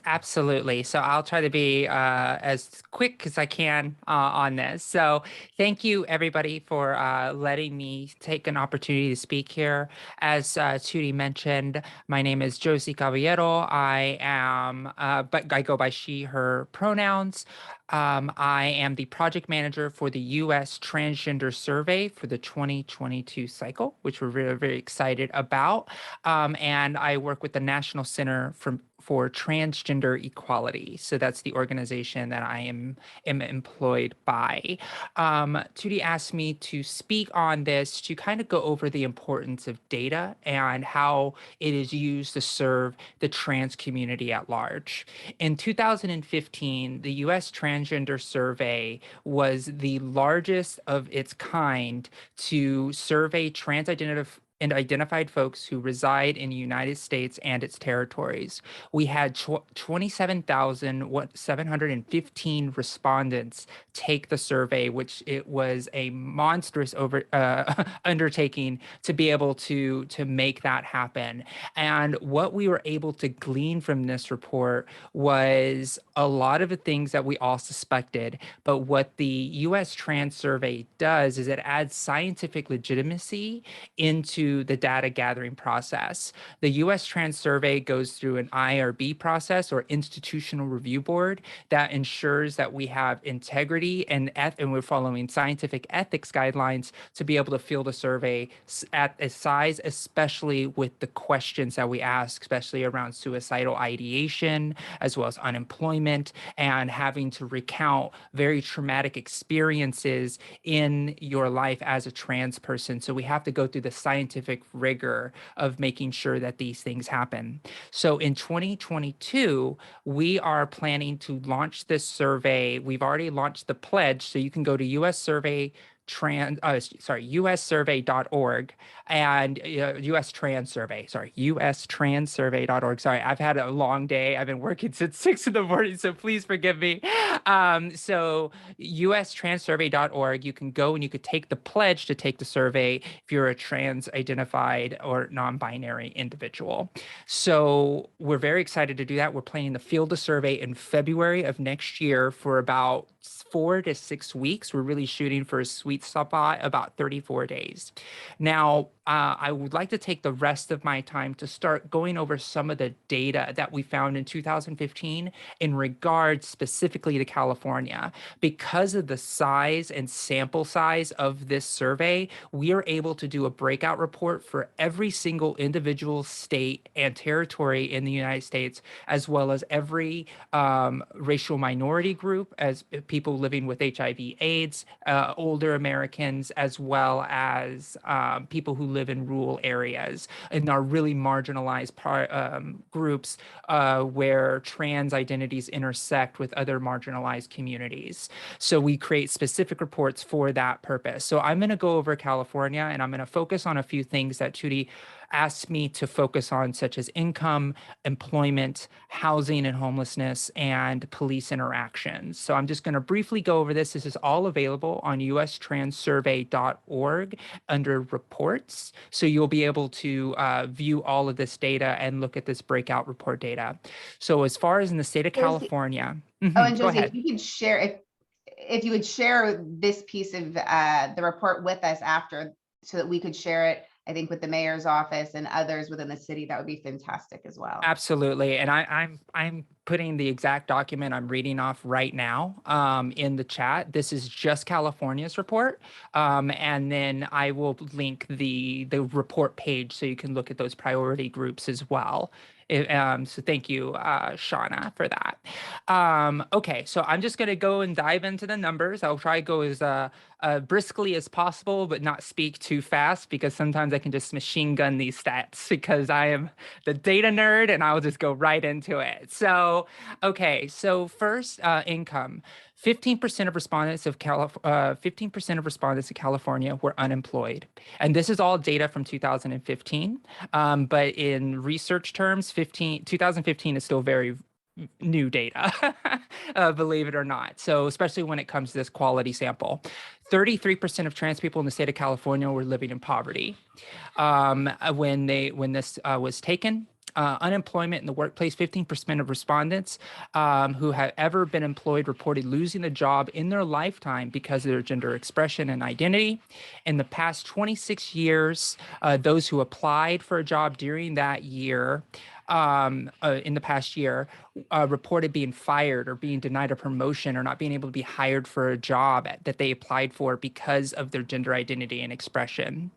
Absolutely. So I'll try to be as quick as I can on this. So thank you, everybody, for letting me take an opportunity to speak here. As Tootie mentioned, my name is Josie Caballero. I am, but I go by she, her pronouns. I am the project manager for the U.S. Transgender Survey for the 2022 cycle, which we're very, very excited about. And I work with the National Center for Transgender Equality. So that's the organization that I am employed by. Tootie asked me to speak on this to kind of go over the importance of data and how it is used to serve the trans community at large. In 2015, the U.S. Transgender Survey was the largest of its kind to survey and identified folks who reside in the United States and its territories. We had 27,715 respondents take the survey, which it was a monstrous undertaking to be able to make that happen. And what we were able to glean from this report was a lot of the things that we all suspected. But what the U.S. Trans Survey does is it adds scientific legitimacy into the data gathering process. The U.S. Trans Survey goes through an IRB process, or institutional review board, that ensures that we have integrity and we're following scientific ethics guidelines to be able to field a survey at a size, especially with the questions that we ask, especially around suicidal ideation, as well as unemployment, and having to recount very traumatic experiences in your life as a trans person. So we have to go through the scientific rigor of making sure that these things happen. So in 2022, we are planning to launch this survey. We've already launched the pledge, so you can go to ussurvey.org and ustranssurvey.org. Sorry, I've had a long day. I've been working since 6 in the morning, so please forgive me. So ustranssurvey.org, you can go and you could take the pledge to take the survey if you're a trans identified or non-binary individual. So we're very excited to do that. We're planning to field a survey in February of next year for about 4 to 6 weeks. We're really shooting for a sweet spot about 34 days. Now, I would like to take the rest of my time to start going over some of the data that we found in 2015 in regards specifically to California. Because of the size and sample size of this survey, we are able to do a breakout report for every single individual state and territory in the United States, as well as every racial minority group, as people living with HIV/AIDS, older Americans, as well as people who live in rural areas and are really marginalized groups where trans identities intersect with other marginalized communities. So we create specific reports for that purpose. So I'm going to go over California, and I'm going to focus on a few things that Tootie asked me to focus on, such as income, employment, housing and homelessness, and police interactions. So I'm just going to briefly go over this. This is all available on ustranssurvey.org under reports. So you'll be able to view all of this data and look at this breakout report data. So as far as in the state of California, And go Josie, ahead. if you could share, if you would share this piece of the report with us after, so that we could share it, I think, with the mayor's office and others within the city, that would be fantastic as well. Absolutely. And I'm putting the exact document I'm reading off right now in the chat. This is just California's report. And then I will link the report page so you can look at those priority groups as well. So thank you, Shauna, for that. Okay, so I'm just going to go and dive into the numbers. I'll try to go as briskly as possible, but not speak too fast, because sometimes I can just machine gun these stats because I am the data nerd and I'll just go right into it. So, okay, so first, income. 15% of respondents of 15% of respondents in California were unemployed, and this is all data from 2015. But in research terms, 2015 is still very new data, believe it or not. So especially when it comes to this quality sample, 33% of trans people in the state of California were living in poverty when this was taken. Unemployment in the workplace, 15% of respondents who have ever been employed reported losing a job in their lifetime because of their gender expression and identity. In the past 26 years, those who applied for a job during that year, in the past year, reported being fired or being denied a promotion or not being able to be hired for a job that they applied for because of their gender identity and expression.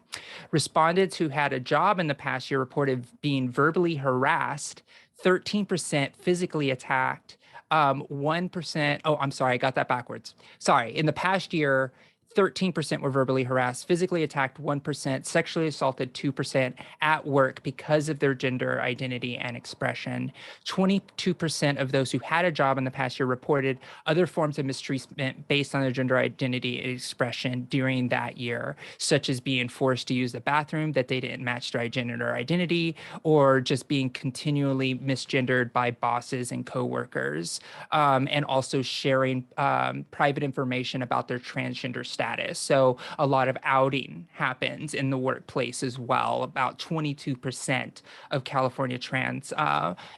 Respondents who had a job in the past year reported being verbally harassed, 13% physically attacked, 1%, oh, I'm sorry, I got that backwards. Sorry, in the past year, 13% were verbally harassed, physically attacked 1%, sexually assaulted 2% at work because of their gender identity and expression. 22% of those who had a job in the past year reported other forms of mistreatment based on their gender identity and expression during that year, such as being forced to use the bathroom that they didn't match their gender identity, or just being continually misgendered by bosses and coworkers, and also sharing private information about their transgender status. So a lot of outing happens in the workplace as well. About 22% of California trans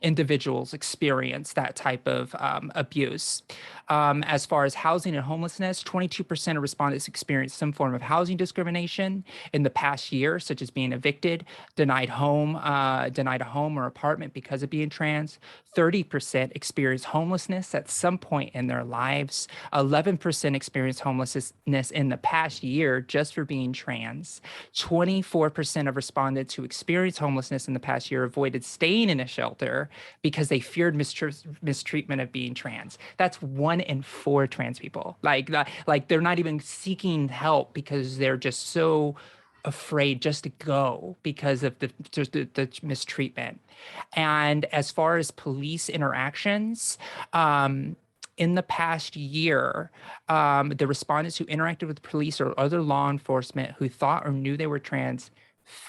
individuals experience that type of abuse. As far as housing and homelessness, 22% of respondents experienced some form of housing discrimination in the past year, such as being evicted, denied a home or apartment because of being trans. 30% experienced homelessness at some point in their lives. 11% experienced homelessness in the past year just for being trans. 24% of respondents who experienced homelessness in the past year avoided staying in a shelter because they feared mistreatment of being trans. That's 1 in 4 trans people. Like they're not even seeking help because they're just so afraid just to go because of the mistreatment. And as far as police interactions, in the past year, the respondents who interacted with police or other law enforcement who thought or knew they were trans,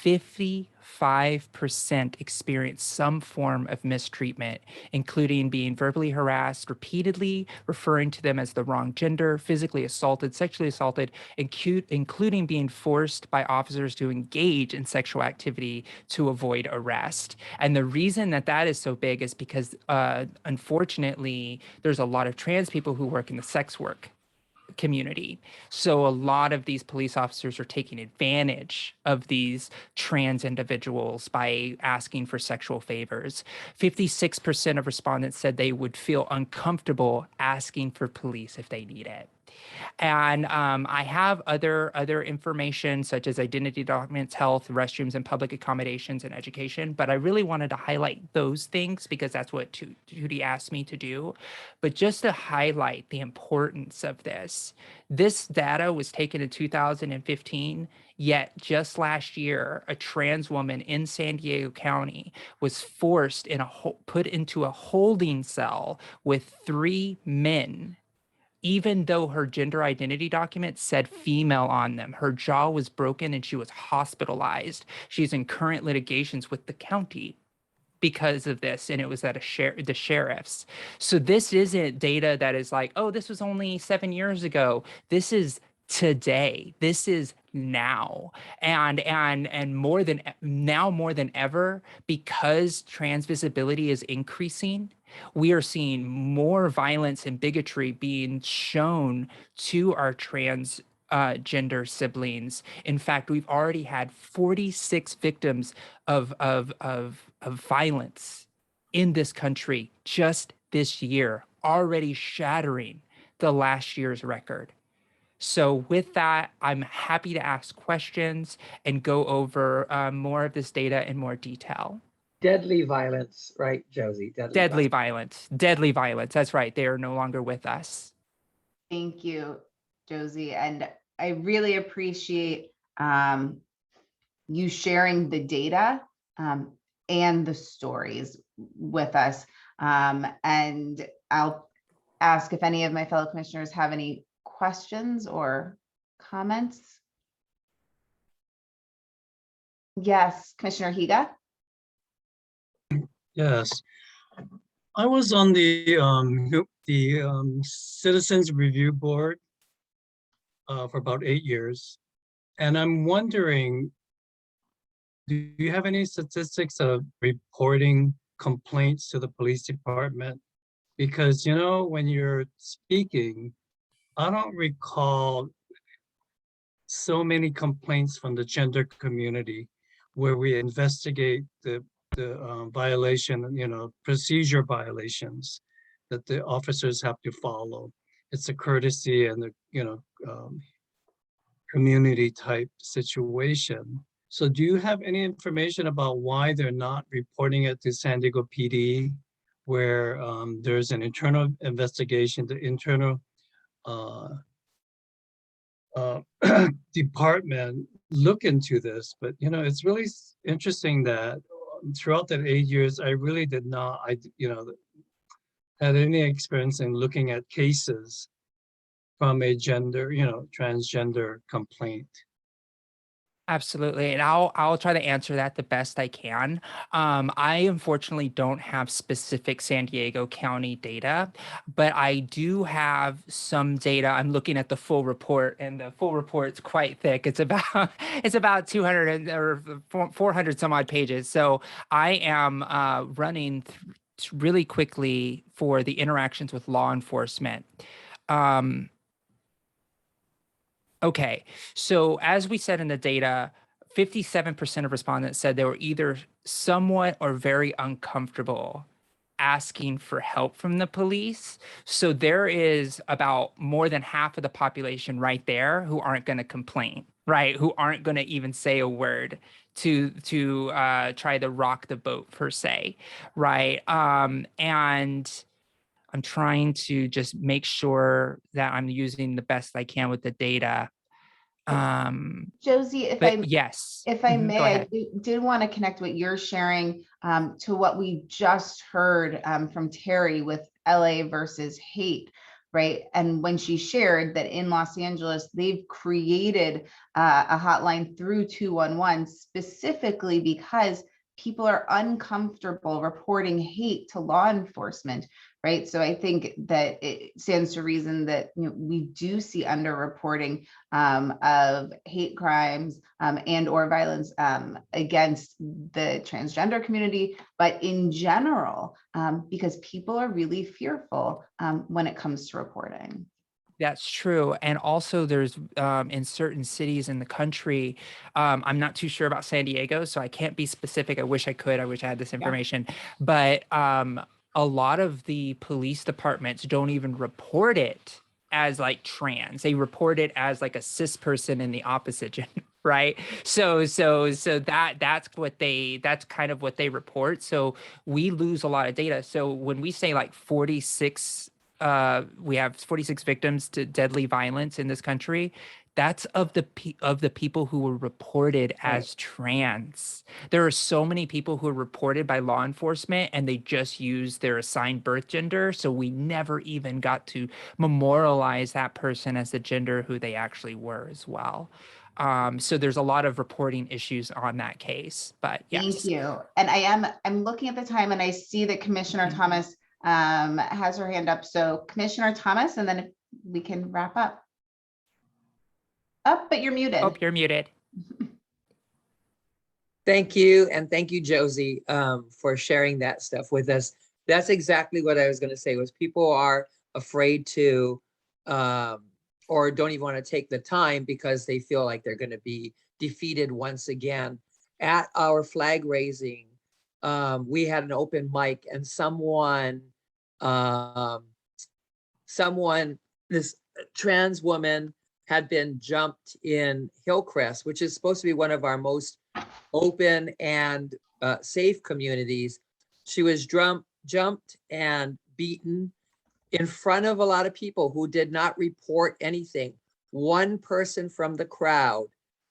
55% experienced some form of mistreatment, including being verbally harassed repeatedly, referring to them as the wrong gender, physically assaulted, sexually assaulted, including being forced by officers to engage in sexual activity to avoid arrest. And the reason that is so big is because, unfortunately, there's a lot of trans people who work in the sex work community. So a lot of these police officers are taking advantage of these trans individuals by asking for sexual favors. 56% of respondents said they would feel uncomfortable asking for police if they need it. And I have other information such as identity documents, health, restrooms, and public accommodations and education. But I really wanted to highlight those things because that's what Judy asked me to do. But just to highlight the importance of this data was taken in 2015. Yet just last year, a trans woman in San Diego County was forced put into a holding cell with 3 men. Even though her gender identity document said female on them, her jaw was broken and she was hospitalized. She's in current litigations with the county because of this, and it was at the sheriff's. So this isn't data that is like, oh, this was only 7 years ago. This is today. This is now. And more than ever, because trans visibility is increasing, we are seeing more violence and bigotry being shown to our trans gender siblings. In fact, we've already had 46 victims of violence in this country just this year, already shattering the last year's record. So with that, I'm happy to ask questions and go over more of this data in more detail. Deadly violence, right, Josie? Deadly violence. Deadly violence. That's right. They are no longer with us. Thank you, Josie. And I really appreciate you sharing the data and the stories with us. And I'll ask if any of my fellow commissioners have any questions or comments. Yes, Commissioner Higa. Yes, I was on the Citizens Review Board for about 8 years, and I'm wondering, do you have any statistics of reporting complaints to the police department? Because, you know, when you're speaking, I don't recall so many complaints from the gender community where we investigate the violation, you know, procedure violations that the officers have to follow. It's a courtesy and the, you know, community type situation. So do you have any information about why they're not reporting it to San Diego PD, where there's an internal investigation, the internal department look into this? But you know, it's really interesting that throughout that 8 years, I really did not, you know, had any experience in looking at cases from a gender, you know, transgender complaint. Absolutely. And I'll try to answer that the best I can. I unfortunately don't have specific San Diego County data, but I do have some data. I'm looking at the full report, and the full report's quite thick. It's about 200 or 400 some odd pages. So I am running really quickly for the interactions with law enforcement. Okay, so as we said in the data, 57% of respondents said they were either somewhat or very uncomfortable asking for help from the police. So there is about more than half of the population right there who aren't going to complain, right? Who aren't going to even say a word to try to rock the boat per se, right? And I'm trying to just make sure that I'm using the best I can with the data. Josie, if But yes, if I go may, I ahead. did want to connect what you're sharing to what we just heard from Terry with LA versus hate, right? And when she shared that in Los Angeles, they've created a hotline through 211 specifically because people are uncomfortable reporting hate to law enforcement, right? So I think that it stands to reason that, you know, we do see underreporting of hate crimes and or violence against the transgender community, but in general, because people are really fearful when it comes to reporting. That's true. And also there's in certain cities in the country, I'm not too sure about San Diego, so I can't be specific. I wish I could. I wish I had this information. But a lot of the police departments don't even report it as like trans. They report it as like a cis person in the opposite gender. Right. So that's kind of what they report. So we lose a lot of data. So when we say like 46 we have 46 victims to deadly violence in this country. That's of the people who were reported as trans. There are so many people who are reported by law enforcement and they just use their assigned birth gender. So we never even got to memorialize that person as the gender who they actually were as well. So there's a lot of reporting issues on that case, but yes. Thank you. And I'm looking at the time and I see that Commissioner Thomas has her hand up. So Commissioner Thomas, and then if we can wrap up. Oh, but you're muted. Oh, you're muted. Thank you. And thank you, Josie, for sharing that stuff with us. That's exactly what I was going to say was people are afraid to, or don't even want to take the time because they feel like they're going to be defeated once again. At our flag raising, we had an open mic and this trans woman had been jumped in Hillcrest, which is supposed to be one of our most open and safe communities. She was jumped and beaten in front of a lot of people who did not report anything. One person from the crowd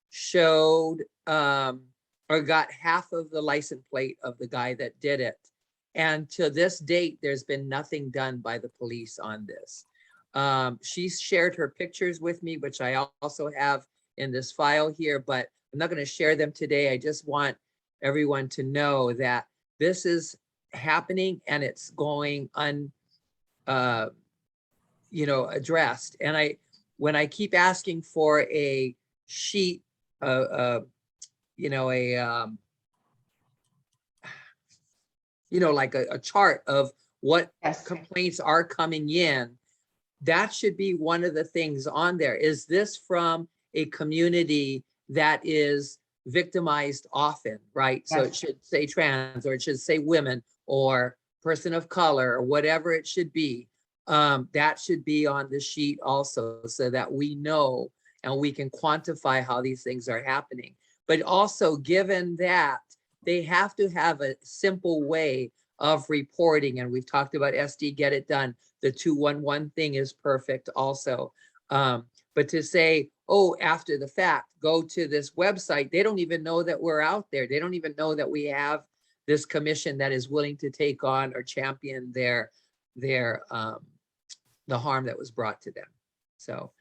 showed or got half of the license plate of the guy that did it. And to this date, there's been nothing done by the police on this. She's shared her pictures with me, which I also have in this file here, but I'm not going to share them today. I just want everyone to know that this is happening and it's going addressed. And when I keep asking for a sheet, like a chart of what complaints are coming in, that should be one of the things on there. Is this from a community that is victimized often, right? So it should say trans, or it should say women, or person of color, or whatever it should be. That should be on the sheet also, so that we know and we can quantify how these things are happening. But also, given that they have to have a simple way of reporting, and we've talked about SD Get It Done. The 211 thing is perfect also. But to say, oh, after the fact, go to this website, they don't even know that we're out there. They don't even know that we have this commission that is willing to take on or champion the harm that was brought to them. So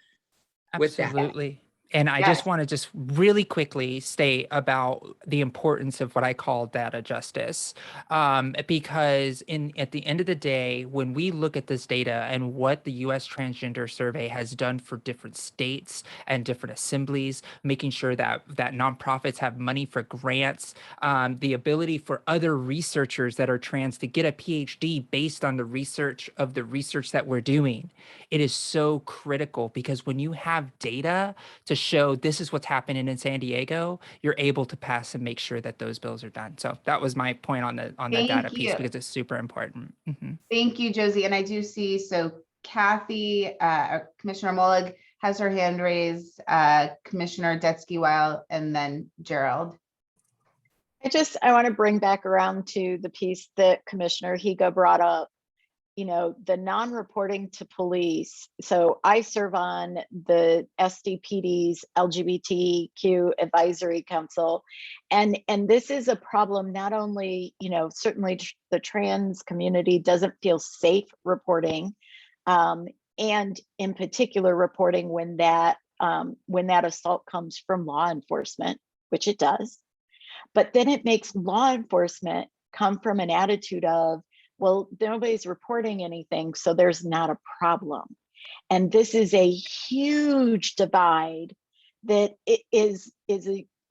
with that. Absolutely. And I just want to just really quickly state about the importance of what I call data justice, because at the end of the day, when we look at this data and what the U.S. Transgender Survey has done for different states and different assemblies, making sure that nonprofits have money for grants, the ability for other researchers that are trans to get a PhD based on the research that we're doing, it is so critical, because when you have data to show this is what's happening in San Diego, you're able to pass and make sure that those bills are done. So that was my point on the data piece, because it's super important. Thank you, Josie. And I do see, so Kathy, Commissioner Molig has her hand raised, Commissioner Detsky-Weil, and then Gerald. I want to bring back around to the piece that Commissioner Higa brought up, the non-reporting to police. So I serve on the SDPD's LGBTQ Advisory Council. And this is a problem, not only, certainly the trans community doesn't feel safe reporting, and in particular reporting when that assault comes from law enforcement, which it does. But then it makes law enforcement come from an attitude of, well, nobody's reporting anything, so there's not a problem. And this is a huge divide that is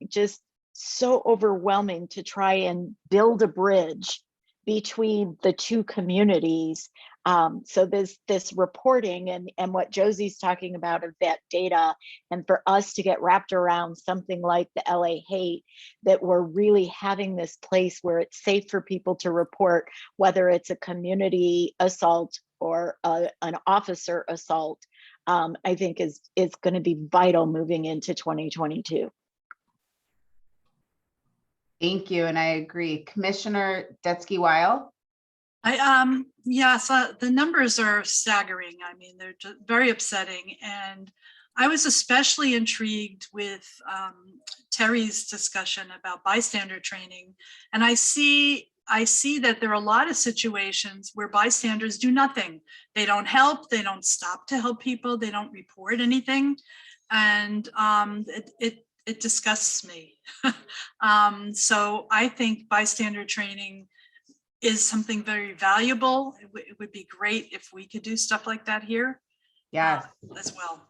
just so overwhelming to try and build a bridge between the two communities. So this reporting and what Josie's talking about of that data, and for us to get wrapped around something like the LA Hate, that we're really having this place where it's safe for people to report, whether it's a community assault or an officer assault, I think is going to be vital moving into 2022. Thank you, and I agree. Commissioner Detsky-Weil. Yes, the numbers are staggering. I mean, they're just very upsetting. And I was especially intrigued with Terry's discussion about bystander training. And I see that there are a lot of situations where bystanders do nothing. They don't help, they don't stop to help people, they don't report anything. And it disgusts me. So I think bystander training is something very valuable. It would be great if we could do stuff like that here. Yes. As well.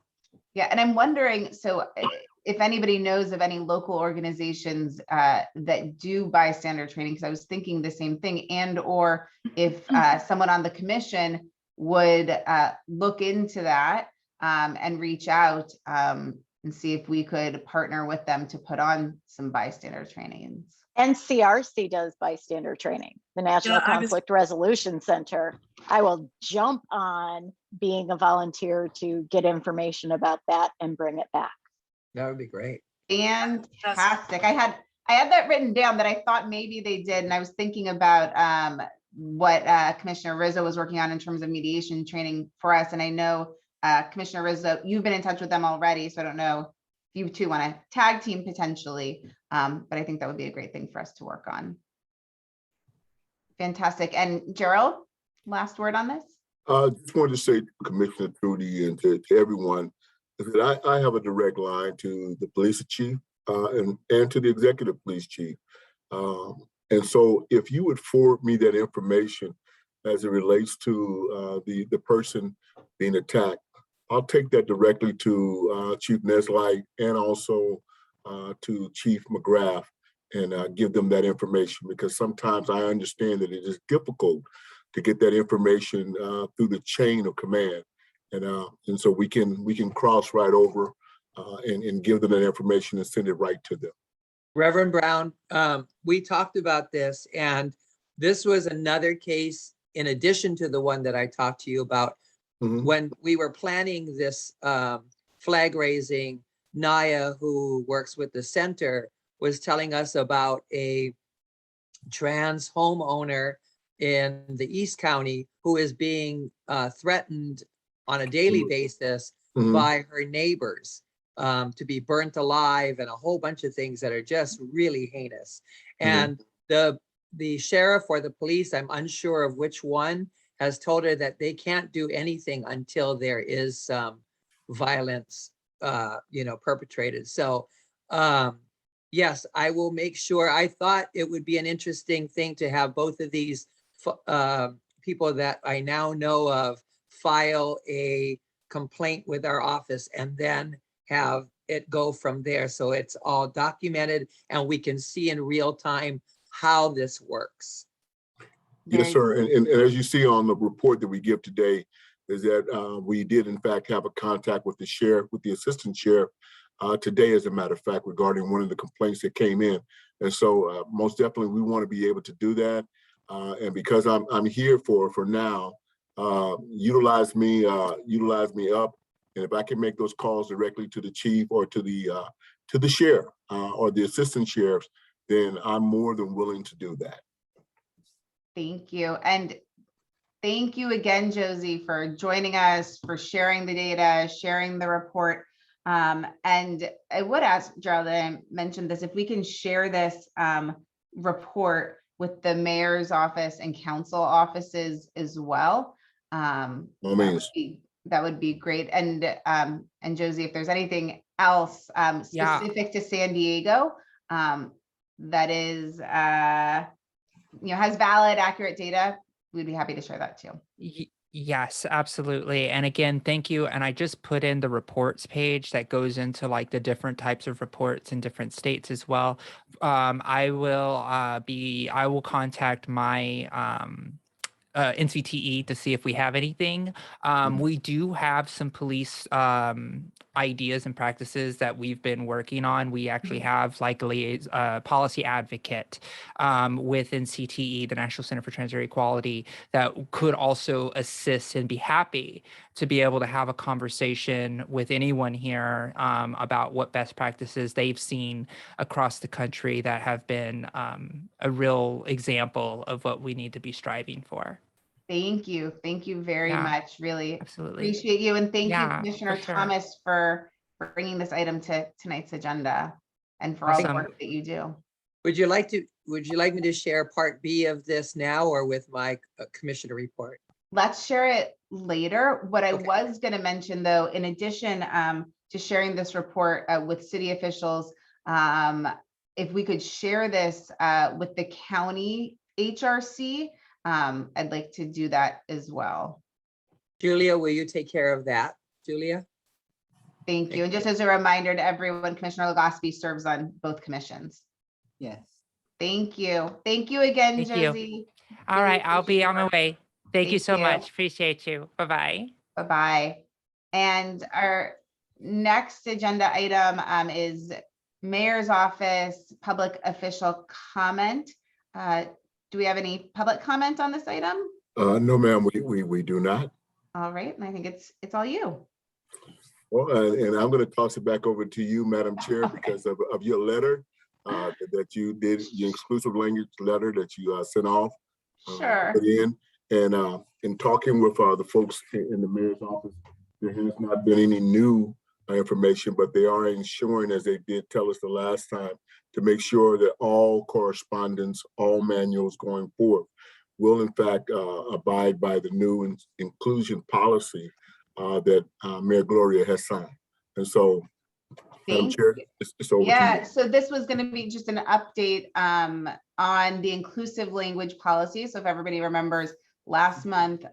Yeah, and I'm wondering, so if anybody knows of any local organizations that do bystander training, because I was thinking the same thing, and or if someone on the commission would look into that and reach out and see if we could partner with them to put on some bystander trainings. And CRC does bystander training, the National Conflict Resolution Center. I will jump on being a volunteer to get information about that and bring it back. That would be great. Fantastic. I had that written down that I thought maybe they did, and I was thinking about what Commissioner Rizzo was working on in terms of mediation training for us. And I know Commissioner Rizzo, you've been in touch with them already, so I don't know if you two want to tag team potentially, but I think that would be a great thing for us to work on. Fantastic. And Gerald, last word on this? Just wanted to say to Commissioner Trudy and to everyone that I have a direct line to the police chief and to the executive police chief. And so if you would forward me that information as it relates to the person being attacked, I'll take that directly to Chief Neslight and also to Chief McGrath and give them that information, because sometimes I understand that it is difficult to get that information through the chain of command. And so we can cross right over and give them that information and send it right to them. Reverend Brown, we talked about this, and this was another case in addition to the one that I talked to you about. When we were planning this flag raising, Naya, who works with the center, was telling us about a trans homeowner in the East County who is being threatened on a daily basis by her neighbors to be burnt alive and a whole bunch of things that are just really heinous. And the sheriff or the police, I'm unsure of which one, has told her that they can't do anything until there is some violence, perpetrated. So yes, I will make sure. I thought it would be an interesting thing to have both of these people that I now know of file a complaint with our office and then have it go from there. So it's all documented and we can see in real time how this works. Yes, sir. And as you see on the report that we give today, is that we did in fact have a contact with the sheriff, with the assistant sheriff today, as a matter of fact, regarding one of the complaints that came in. And so most definitely we want to be able to do that. And because I'm here for now, utilize me up. And if I can make those calls directly to the chief or to the sheriff or the assistant sheriffs, then I'm more than willing to do that. Thank you. And thank you again, Josie, for joining us, for sharing the data, sharing the report. And I would ask Gerald, I mentioned this, if we can share this report with the mayor's office and council offices as well. That would be great. And Josie, if there's anything else specific to San Diego that is has valid, accurate data, we'd be happy to share that too. Yes, absolutely. And again, thank you. And I just put in the reports page that goes into like the different types of reports in different states as well. I will contact my NCTE to see if we have anything. We do have some police ideas and practices that we've been working on. We actually have like a policy advocate with NCTE, the National Center for Transgender Equality, that could also assist and be happy to be able to have a conversation with anyone here about what best practices they've seen across the country that have been a real example of what we need to be striving for. Thank you. Thank you very much. Really absolutely appreciate you. And thank you, Commissioner Thomas, for bringing this item to tonight's agenda and for all the work that you do. Would you like me to share part B of this now or with my commissioner report? Let's share it later. What I was going to mention, though, in addition to sharing this report with city officials, if we could share this with the county HRC, I'd like to do that as well. Julia, will you take care of that? Julia? Thank you. And just as a reminder to everyone, Commissioner Legoski serves on both commissions. Yes. Thank you. Thank you again, Thank Josie. you. All right, I'll be on my way. Thank you so much. Appreciate you. Bye-bye. Bye-bye. And our next agenda item is Mayor's Office Public Official Comment. Do we have any public comment on this item? No, ma'am, we do not. All right, and I think it's all you. Well, and I'm going to toss it back over to you, Madam Chair, because of your letter that you did, your exclusive language letter that you sent off. Sure. Put in, in talking with the folks in the mayor's office, there has not been any new information, but they are ensuring, as they did tell us the last time, to make sure that all correspondence, all manuals going forward will in fact abide by the new inclusion policy that Mayor Gloria has signed. And so, Madam Chair, it's over to you. Yeah, so this was going to be just an update on the inclusive language policy. So if everybody remembers, last month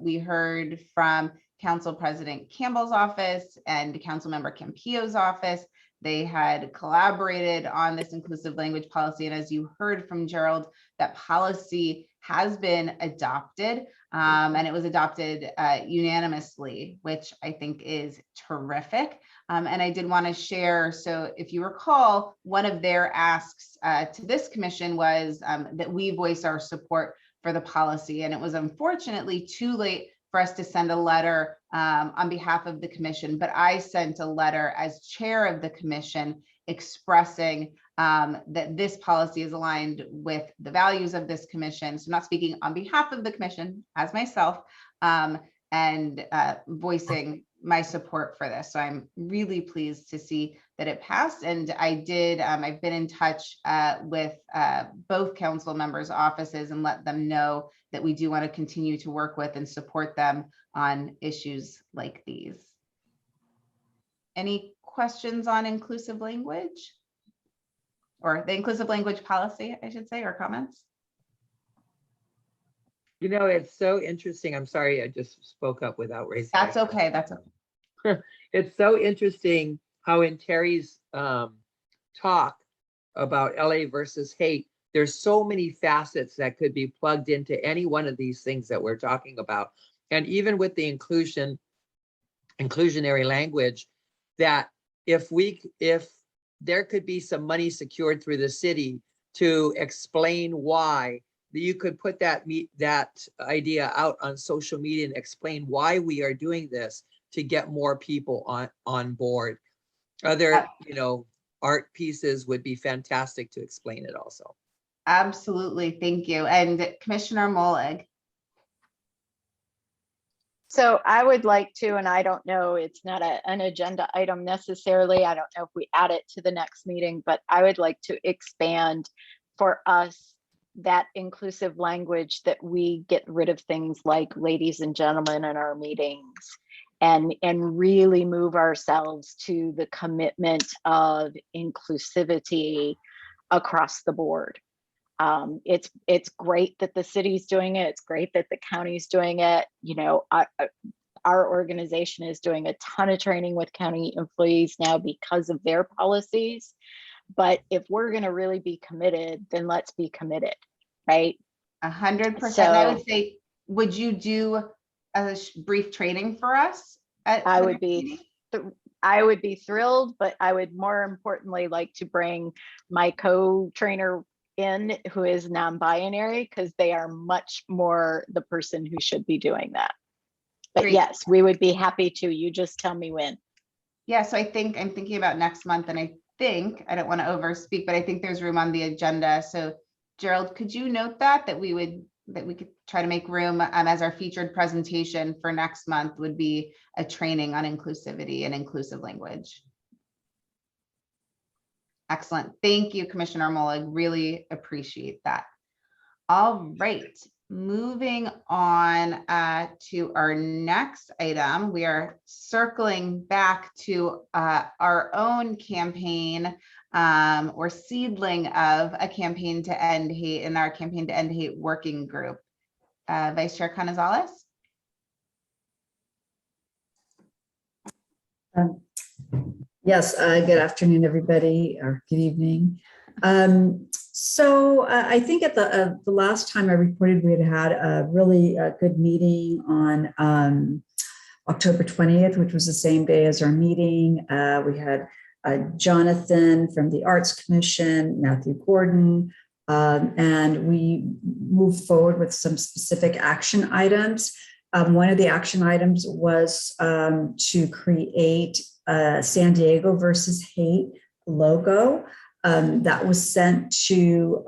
we heard from Council President Campbell's office and Councilmember Campillo's office. They had collaborated on this inclusive language policy. And as you heard from Gerald, that policy has been adopted and it was adopted unanimously, which I think is terrific. And I did want to share, so if you recall, one of their asks to this commission was that we voice our support for the policy. And it was unfortunately too late for us to send a letter on behalf of the commission, but I sent a letter as chair of the commission expressing that this policy is aligned with the values of this commission. So I'm not speaking on behalf of the commission as myself, and voicing my support for this. So I'm really pleased to see that it passed. And I've been in touch with both council members' offices and let them know that we do want to continue to work with and support them on issues like these. Any questions on inclusive language? Or the inclusive language policy, I should say, or comments? You know, it's so interesting. I'm sorry, I just spoke up without raising. That's okay. That's okay. It's so interesting how in Terry's talk about LA versus hate, there's so many facets that could be plugged into any one of these things that we're talking about. And even with the inclusionary language, that if there could be some money secured through the city to explain why, you could put that idea out on social media and explain why we are doing this to get more people on board. Other, art pieces would be fantastic to explain it also. Absolutely, thank you. And Commissioner Molig. So I would like to, and I don't know, it's not an agenda item necessarily. I don't know if we add it to the next meeting, but I would like to expand for us that inclusive language, that we get rid of things like ladies and gentlemen in our meetings, and really move ourselves to the commitment of inclusivity across the board. It's great that the city's doing it. It's great that the county's doing it. Our organization is doing a ton of training with county employees now because of their policies. But if we're going to really be committed, then let's be committed, right? 100%. I would say, would you do a brief training for us? I would be thrilled, but I would more importantly like to bring my co-trainer in who is non-binary, because they are much more the person who should be doing that. But Great. Yes, we would be happy to. You just tell me when. Yeah, so I'm thinking about next month, and I don't want to overspeak, but I think there's room on the agenda. So Gerald, could you note that we could try to make room as our featured presentation for next month would be a training on inclusivity and inclusive language. Excellent. Thank you, Commissioner Molig. Really appreciate that. All right, moving on to our next item. We are circling back to our own campaign or seedling of a campaign to end hate in our Campaign to End Hate working group. Vice Chair Canizales. Yes, good afternoon, everybody, or good evening. So I think at the last time I reported, we had a really good meeting on October 20th, which was the same day as our meeting. We had Jonathan from the Arts Commission, Matthew Gordon, and we moved forward with some specific action items. One of the action items was to create a San Diego versus hate logo. That was sent to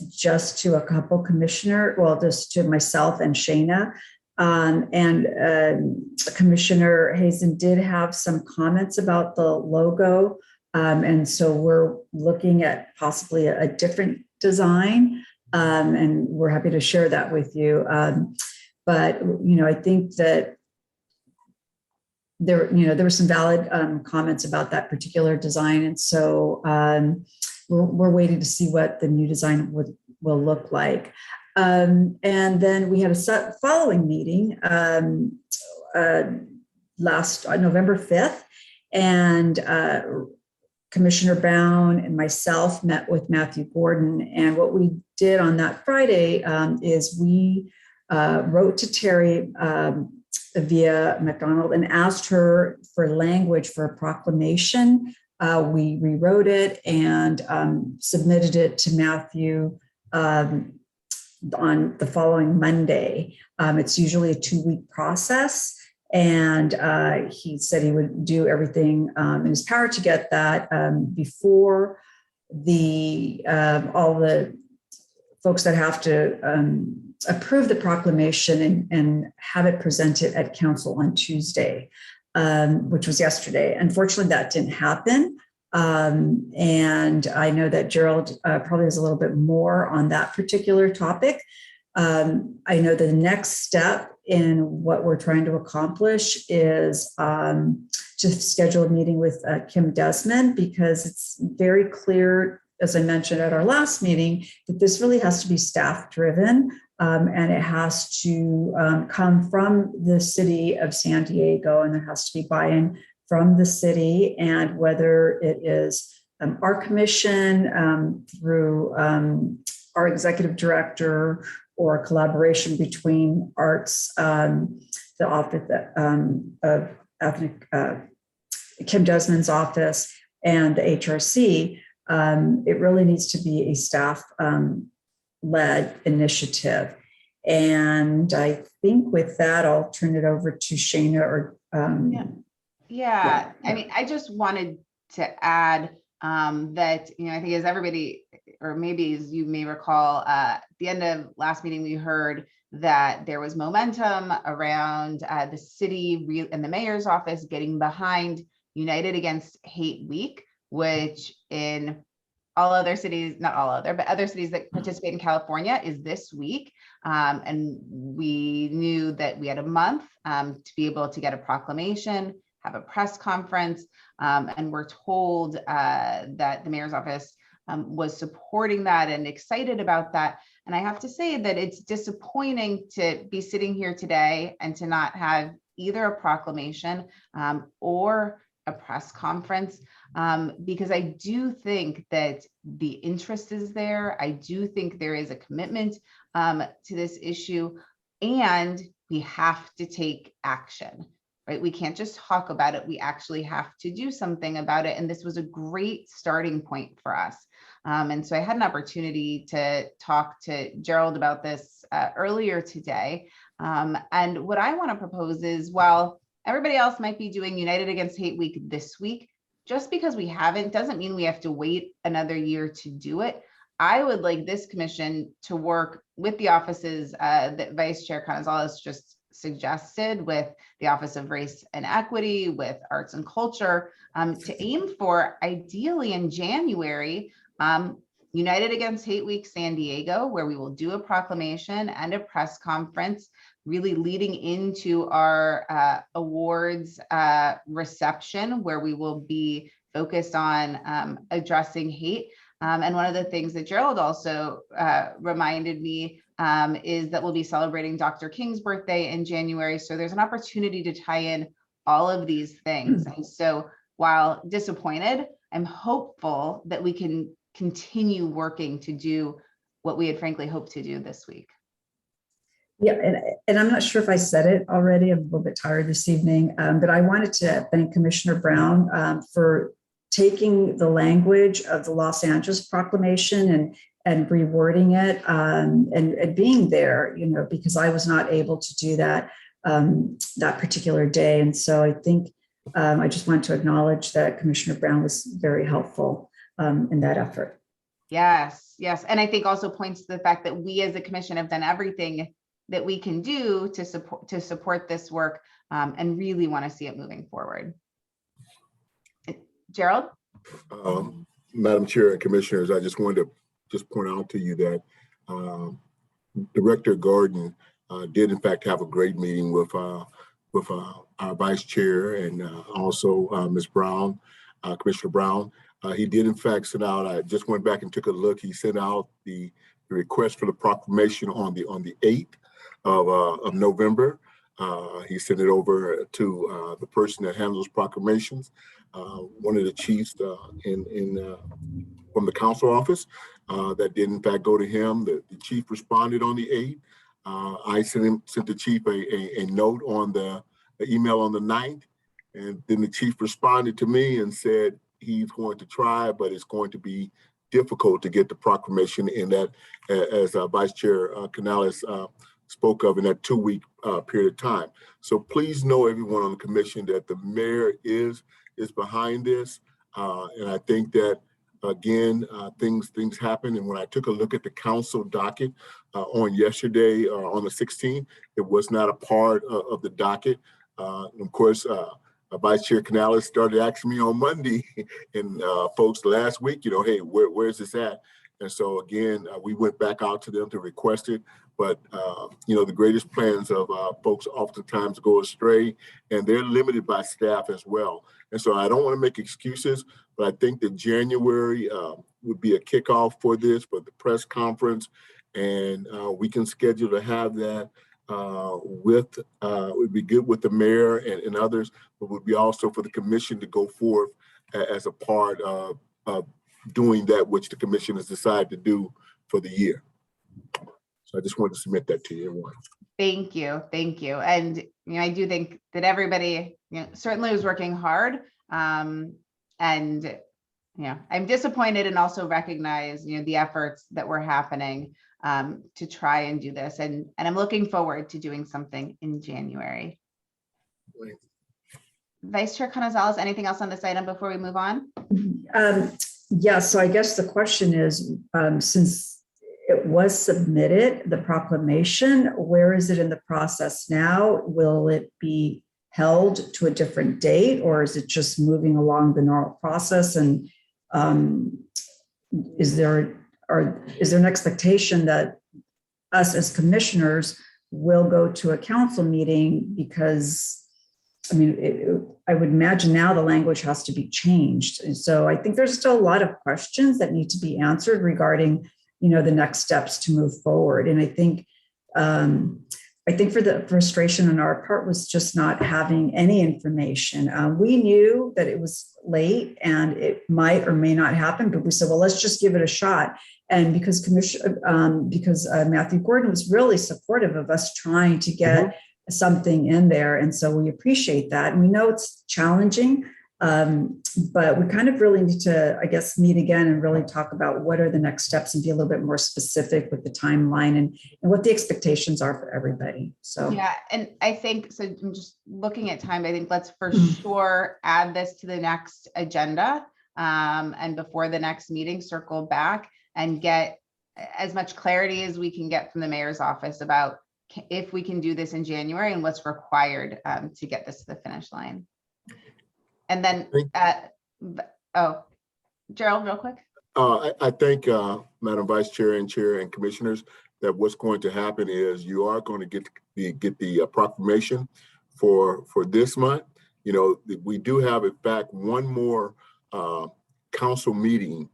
just to a couple commissioner, well, just to myself and Shayna. And Commissioner Hazen did have some comments about the logo. And so we're looking at possibly a different design. And we're happy to share that with you. But, I think that there were some valid comments about that particular design. And so we're waiting to see what the new design will look like. And then we had a following meeting last November 5th, and Commissioner Brown and myself met with Matthew Gordon. And what we did on that Friday is we wrote to Terry via McDonald and asked her for language for a proclamation. We rewrote it and submitted it to Matthew on the following Monday. It's usually a 2-week process. And he said he would do everything in his power to get that before all the folks that have to approve the proclamation and have it presented at council on Tuesday, which was yesterday. Unfortunately, that didn't happen. And I know that Gerald probably has a little bit more on that particular topic. I know the next step in what we're trying to accomplish is to schedule a meeting with Kim Desmond, because it's very clear, as I mentioned at our last meeting, that this really has to be staff driven, and it has to come from the city of San Diego, and there has to be buy-in from the city. And whether it is our commission through our executive director, or a collaboration between arts, the office of ethnic, Kim Desmond's office, and the HRC, it really needs to be a staff led initiative. And I think with that, I'll turn it over to Shana or Yeah. I mean, I just wanted to add that, I think as everybody, or maybe as you may recall, at the end of last meeting, we heard that there was momentum around the city and the mayor's office getting behind United Against Hate Week, which in all other cities, not all other, but other cities that participate in California is this week. And we knew that we had a month to be able to get a proclamation, have a press conference, and we're told that the mayor's office was supporting that and excited about that. And I have to say that it's disappointing to be sitting here today and to not have either a proclamation or a press conference, because I do think that the interest is there. I do think there is a commitment to this issue, and we have to take action. Right? We can't just talk about it. We actually have to do something about it. And this was a great starting point for us. And so I had an opportunity to talk to Gerald about this earlier today. And what I want to propose is, while everybody else might be doing United Against Hate Week this week, just because we haven't doesn't mean we have to wait another year to do it. I would like this commission to work with the offices that Vice Chair Canizales just suggested, with the Office of Race and Equity, with Arts and Culture, to aim for, ideally in January, United Against Hate Week San Diego, where we will do a proclamation and a press conference, really leading into our awards reception, where we will be focused on addressing hate. And one of the things that Gerald also reminded me is that we'll be celebrating Dr. King's birthday in January. So there's an opportunity to tie in all of these things. And so while disappointed, I'm hopeful that we can continue working to do what we had frankly hoped to do this week. Yeah, and I'm not sure if I said it already. I'm a little bit tired this evening, but I wanted to thank Commissioner Brown for taking the language of the Los Angeles proclamation and rewording it and being there, because I was not able to do that that particular day. And so I think I just want to acknowledge that Commissioner Brown was very helpful in that effort. Yes, yes. And I think also points to the fact that we as a commission have done everything that we can do to support this work and really want to see it moving forward. Gerald? Madam Chair and Commissioners, I just wanted to point out to you that Director Gordon did in fact have a great meeting with our vice chair and also Ms. Brown, Commissioner Brown. He did in fact send out, I just went back and took a look, he sent out the request for the proclamation on the 8th of November. He sent it over to the person that handles proclamations, one of the chiefs from the council office. That did in fact go to him. The chief responded on the 8th. I sent the chief a note on the email on the 9th, and then the chief responded to me and said he's going to try, but it's going to be difficult to get the proclamation in that, as Vice Chair Canales spoke of, in that 2-week period of time. So please know, everyone on the commission, that the mayor is behind this, and I think that again, things happen. And when I took a look at the council docket on yesterday, on the 16th, it was not a part of the docket. Of course, Vice Chair Canales started asking me on Monday and folks last week, hey, where's this at? And so again, we went back out to them to request it. But, the greatest plans of folks oftentimes go astray, and they're limited by staff as well. And so I don't want to make excuses, but I think that January would be a kickoff for this, for the press conference. And we can schedule to have that would be good with the mayor and others, but would be also for the commission to go forth as a part of doing that which the commission has decided to do for the year. So I just wanted to submit that to you, everyone. Thank you. Thank you. And, I do think that everybody, certainly was working hard. And, I'm disappointed and also recognize, the efforts that were happening to try and do this. And I'm looking forward to doing something in January. Right. Vice Chair Canizales, anything else on this item before we move on? Yeah, so I guess the question is, since it was submitted, the proclamation, where is it in the process now? Will it be held to a different date, or is it just moving along the normal process? And is there an expectation that us as commissioners will go to a council meeting? Because I would imagine now the language has to be changed. And so I think there's still a lot of questions that need to be answered regarding, the next steps to move forward. And I think for the frustration on our part was just not having any information. We knew that it was late and it might or may not happen, but we said, well, let's just give it a shot. And because Matthew Gordon was really supportive of us trying to get something in there. And so we appreciate that. And we know it's challenging, but we kind of really need to, I guess, meet again and really talk about what are the next steps and be a little bit more specific with the timeline and what the expectations are for everybody. So yeah, and I think, so I'm just looking at time, I think let's for sure add this to the next agenda, and before the next meeting, circle back and get as much clarity as we can get from the mayor's office about if we can do this in January and what's required to get this to the finish line. And then, Gerald, real quick. I think, Madam Vice Chair and Chair and Commissioners, that what's going to happen is you are going to get the proclamation for this month. We do have, in fact, one more council meeting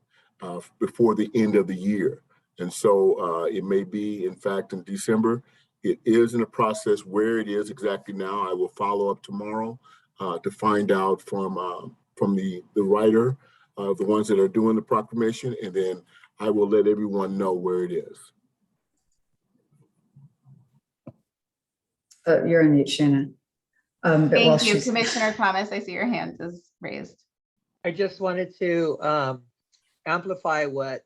before the end of the year. And so it may be, in fact, in December. It is in a process. Where it is exactly now, I will follow up tomorrow to find out from the writer, the ones that are doing the proclamation, and then I will let everyone know where it is. You're on mute, Shannon. Thank you, Commissioner Thomas. I see your hand is raised. I just wanted to amplify what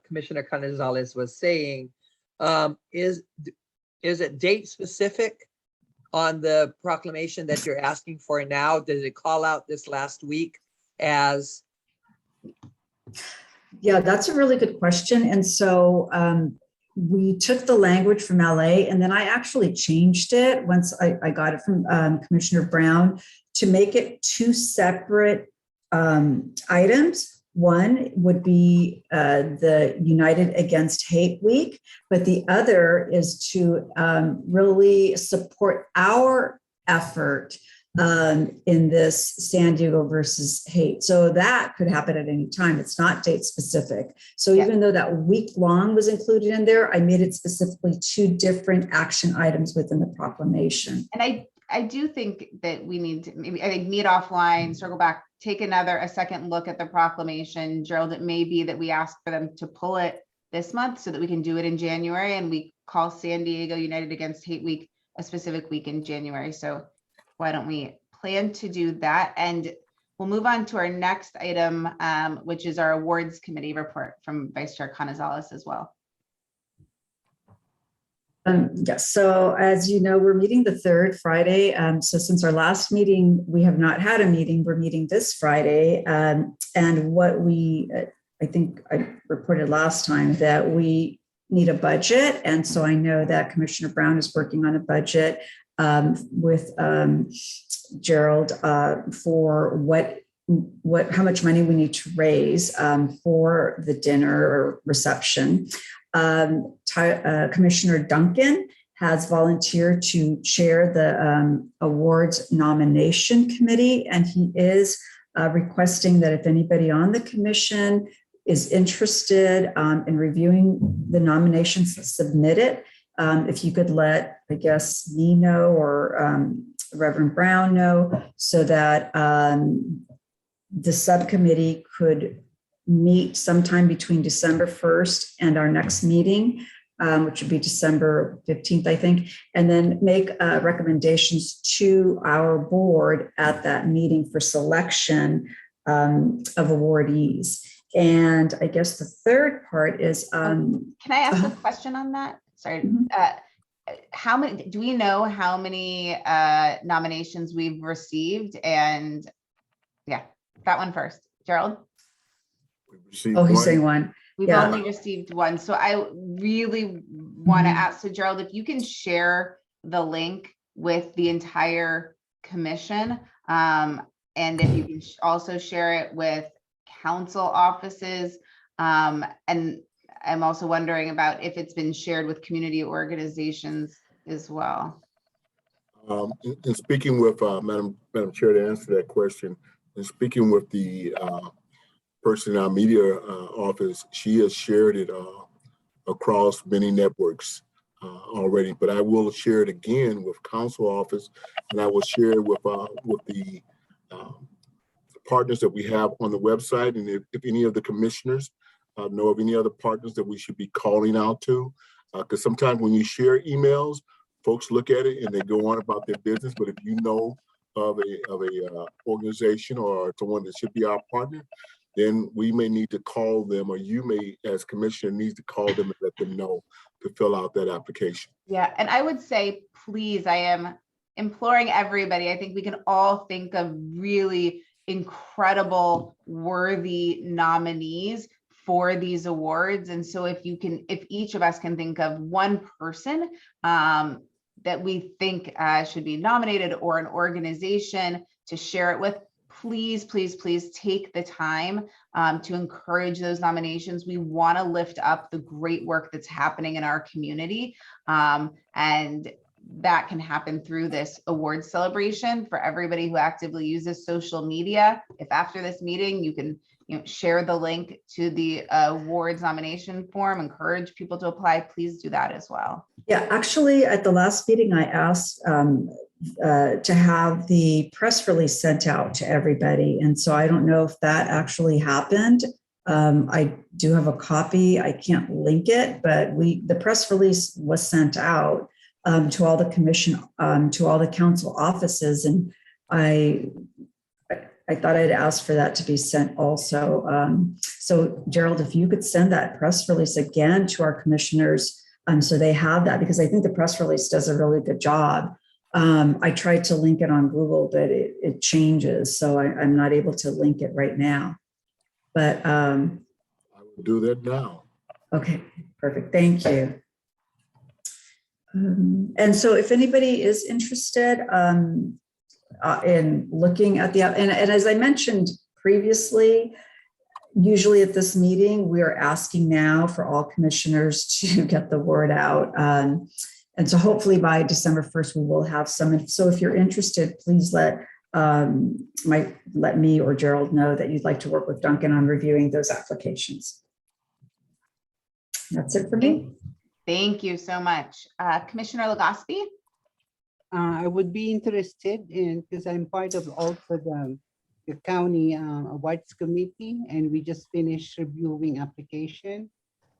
Commissioner Canizales was saying. Is it date specific on the proclamation that you're asking for now? Did it call out this last week as? Yeah, that's a really good question. And so we took the language from LA, and then I actually changed it once I got it from Commissioner Brown to make it two separate items, One would be the United Against Hate Week, but the other is to really support our effort in this San Diego versus hate. So that could happen at any time. It's not date specific. So even though that week long was included in there, I made it specifically 2 different action items within the proclamation. And I do think that we need to maybe, I think, meet offline, circle back, take a second look at the proclamation. Gerald, it may be that we ask for them to pull it this month so that we can do it in January, and we call San Diego United Against Hate Week a specific week in January. So why don't we plan to do that? And we'll move on to our next item, which is our awards committee report from Vice Chair Canizales as well. Yes, so as you know, we're meeting the 3rd Friday. So since our last meeting, we have not had a meeting. We're meeting this Friday. And what I think I reported last time that we need a budget. And so I know that Commissioner Brown is working on a budget with Gerald for how much money we need to raise for the dinner or reception. Commissioner Duncan has volunteered to chair the awards nomination committee, and he is requesting that if anybody on the commission is interested in reviewing the nominations, submit it. If you could let, I guess, me know or Reverend Brown know, so that the subcommittee could meet sometime between December 1st and our next meeting, which would be December 15th, I think, and then make recommendations to our board at that meeting for selection of awardees. And I guess the third part is— can I ask a question on that? Sorry. How many, do we know how many nominations we've received? And yeah, that one first. Gerald? Oh, he's saying one. We've only received one. So I really want to ask, so Gerald, if you can share the link with the entire commission, and if you can also share it with council offices. And I'm also wondering about if it's been shared with community organizations as well. In speaking with Madam Chair, to answer that question, in speaking with the person in our media office, she has shared it across many networks already, but I will share it again with council office, and I will share it with the partners that we have on the website. And if any of the commissioners know of any other partners that we should be calling out to, because sometimes when you share emails, folks look at it and they go on about their business. But if you know of a organization or someone that should be our partner, then we may need to call them, or you may, as commissioner, needs to call them and let them know to fill out that application. Yeah, and I would say, please, I am imploring everybody. I think we can all think of really incredible, worthy nominees for these awards. And so if each of us can think of one person that we think should be nominated, or an organization to share it with, please, please, please take the time to encourage those nominations. We want to lift up the great work that's happening in our community. And that can happen through this awards celebration for everybody who actively uses social media. If after this meeting, you can share the link to the awards nomination form, encourage people to apply, please do that as well. Yeah, actually, at the last meeting, I asked to have the press release sent out to everybody. And so I don't know if that actually happened. I do have a copy. I can't link it, but the press release was sent out to all the commission, to all the council offices. And I thought I'd ask for that to be sent also. So Gerald, if you could send that press release again to our commissioners, so they have that, because I think the press release does a really good job. I tried to link it on Google, but it changes. So I'm not able to link it right now, but I will do that now. Okay, perfect. Thank you. And so if anybody is interested in looking at and as I mentioned previously, Usually at this meeting, we are asking now for all commissioners to get the word out. And so hopefully by December 1st, we will have some. So if you're interested, please let me or Gerald know that you'd like to work with Duncan on reviewing those applications. That's it for me. Thank you so much. Commissioner Legaspi? I would be interested in, because I'm part of also the county awards committee, and we just finished reviewing application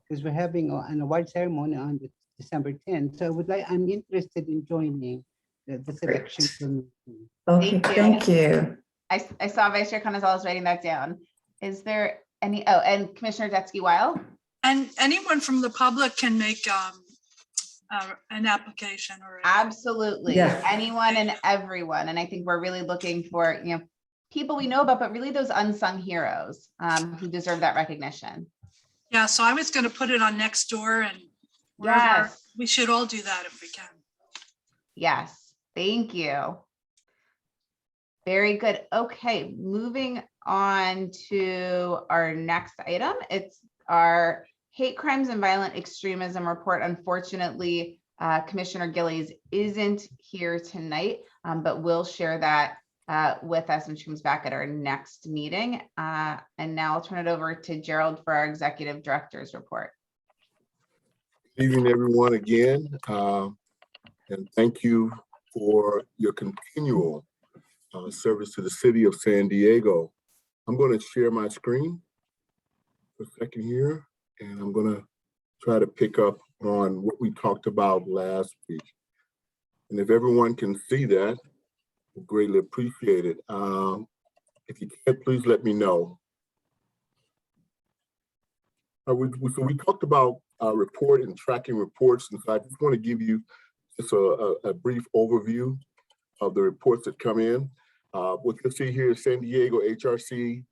because we're having an award ceremony on December 10th. So I'm interested in joining the selection committee. Okay, thank you. I saw Vice Chair Canizales writing that down. Is there any, oh, and Commissioner Detsky-Weil? And anyone from the public can make an application or. Absolutely. Yeah. Anyone and everyone. And I think we're really looking for, people we know about, but really those unsung heroes who deserve that recognition. Yeah, so I was going to put it on Nextdoor and wherever. Yes. We should all do that if we can. Yes. Thank you. Very good. Okay, moving on to our next item. It's our hate crimes and violent extremism report. Unfortunately, Commissioner Gillies isn't here tonight, but we'll share that with us when she comes back at our next meeting. And now I'll turn it over to Gerald for our executive director's report. Good evening, everyone, again. And thank you for your continual service to the city of San Diego. I'm going to share my screen for a second here, and I'm going to try to pick up on what we talked about last week. And if everyone can see that, we'll greatly appreciate it. If you can't, please let me know. So we talked about report and tracking reports, and so I just want to give you just a brief overview of the reports that come in. What you'll see here is San Diego HRC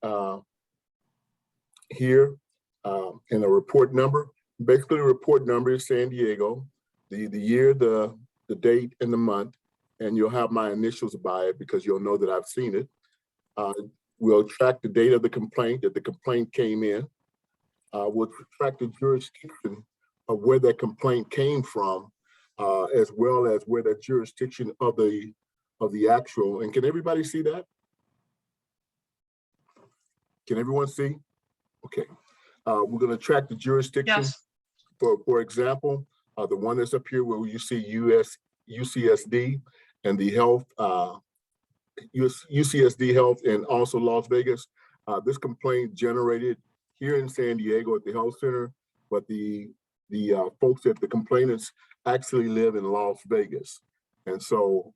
here and a report number. Basically, the report number is San Diego, the year, the date, and the month, and you'll have my initials by it because you'll know that I've seen it. We'll track the date of the complaint, that the complaint came in. We'll track the jurisdiction of where that complaint came from, as well as where the jurisdiction of the actual, and can everybody see that? Can everyone see? Okay. We're going to track the jurisdiction. Yes. For example, the one that's up here where you see UCSD and the health, UCSD Health and also Las Vegas. This complaint generated here in San Diego at the health center, but the folks that the complainants actually live in Las Vegas. And so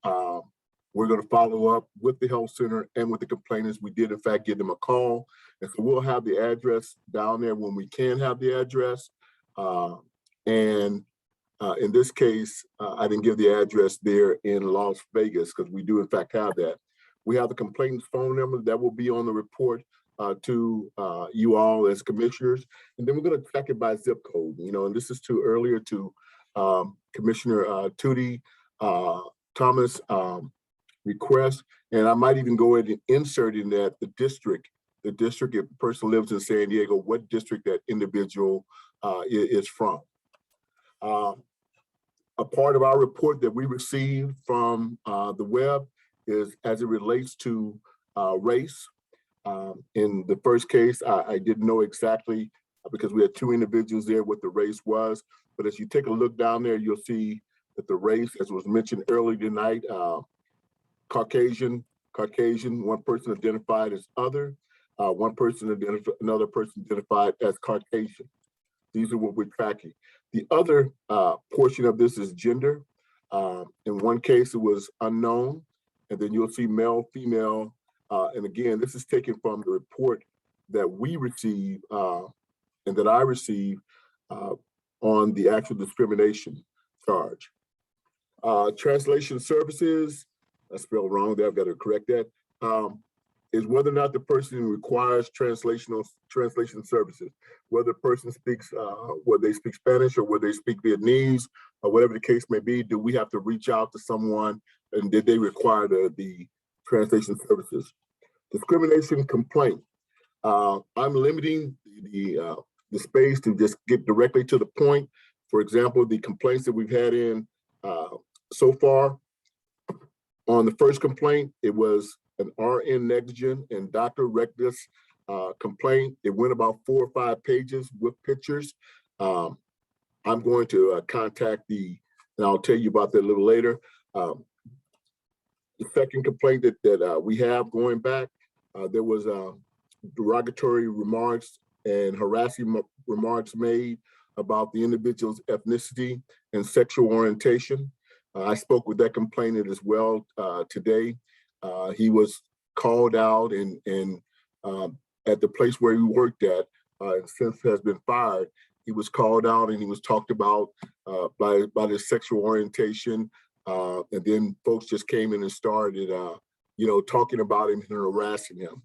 we're going to follow up with the health center and with the complainants. We did in fact give them a call. And so we'll have the address down there when we can have the address. In this case, I didn't give the address there in Las Vegas because we do in fact have that. We have the complainant's phone number that will be on the report to you all as commissioners. And then we're going to track it by zip code, and this is to earlier to Commissioner Tootie Thomas request. And I might even go ahead and insert in that the district, if the person lives in San Diego, what district that individual is from. A part of our report that we received from the web is as it relates to race. In the first case, I didn't know exactly because we had two individuals there what the race was. But as you take a look down there, you'll see that the race, as was mentioned earlier tonight, Caucasian, one person identified as other, another person identified as Caucasian. These are what we're tracking. The other portion of this is gender. In one case, it was unknown, and then you'll see male, female. And again, this is taken from the report that we receive and that I receive on the actual discrimination charge. Translation services, I spelled wrong there, I've got to correct that, is whether or not the person requires translation services, whether the person speaks, whether they speak Spanish or whether they speak Vietnamese or whatever the case may be. Do we have to reach out to someone, and did they require the translation services? Discrimination complaint. I'm limiting the space to just get directly to the point. For example, the complaints that we've had in so far. On the first complaint, it was an RN negligent and doctor reckless complaint. It went about 4 or 5 pages with pictures. I'm going to contact and I'll tell you about that a little later. The second complaint that we have going back, there was derogatory remarks and harassing remarks made about the individual's ethnicity and sexual orientation. I spoke with that complainant as well today. He was called out and at the place where he worked at, since has been fired. He was called out and he was talked about by his sexual orientation. And then folks just came in and started, talking about him and harassing him.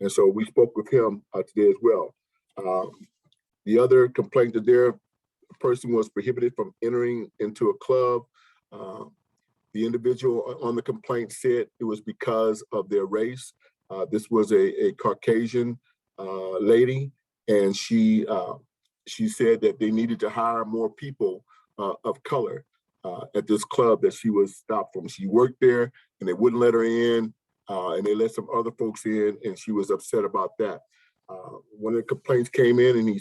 And so we spoke with him today as well. The other complaint that their person was prohibited from entering into a club. The individual on the complaint said it was because of their race. This was a Caucasian lady, and she said that they needed to hire more people of color at this club that she was stopped from. She worked there, and they wouldn't let her in, and they let some other folks in, and she was upset about that. One of the complaints came in, and he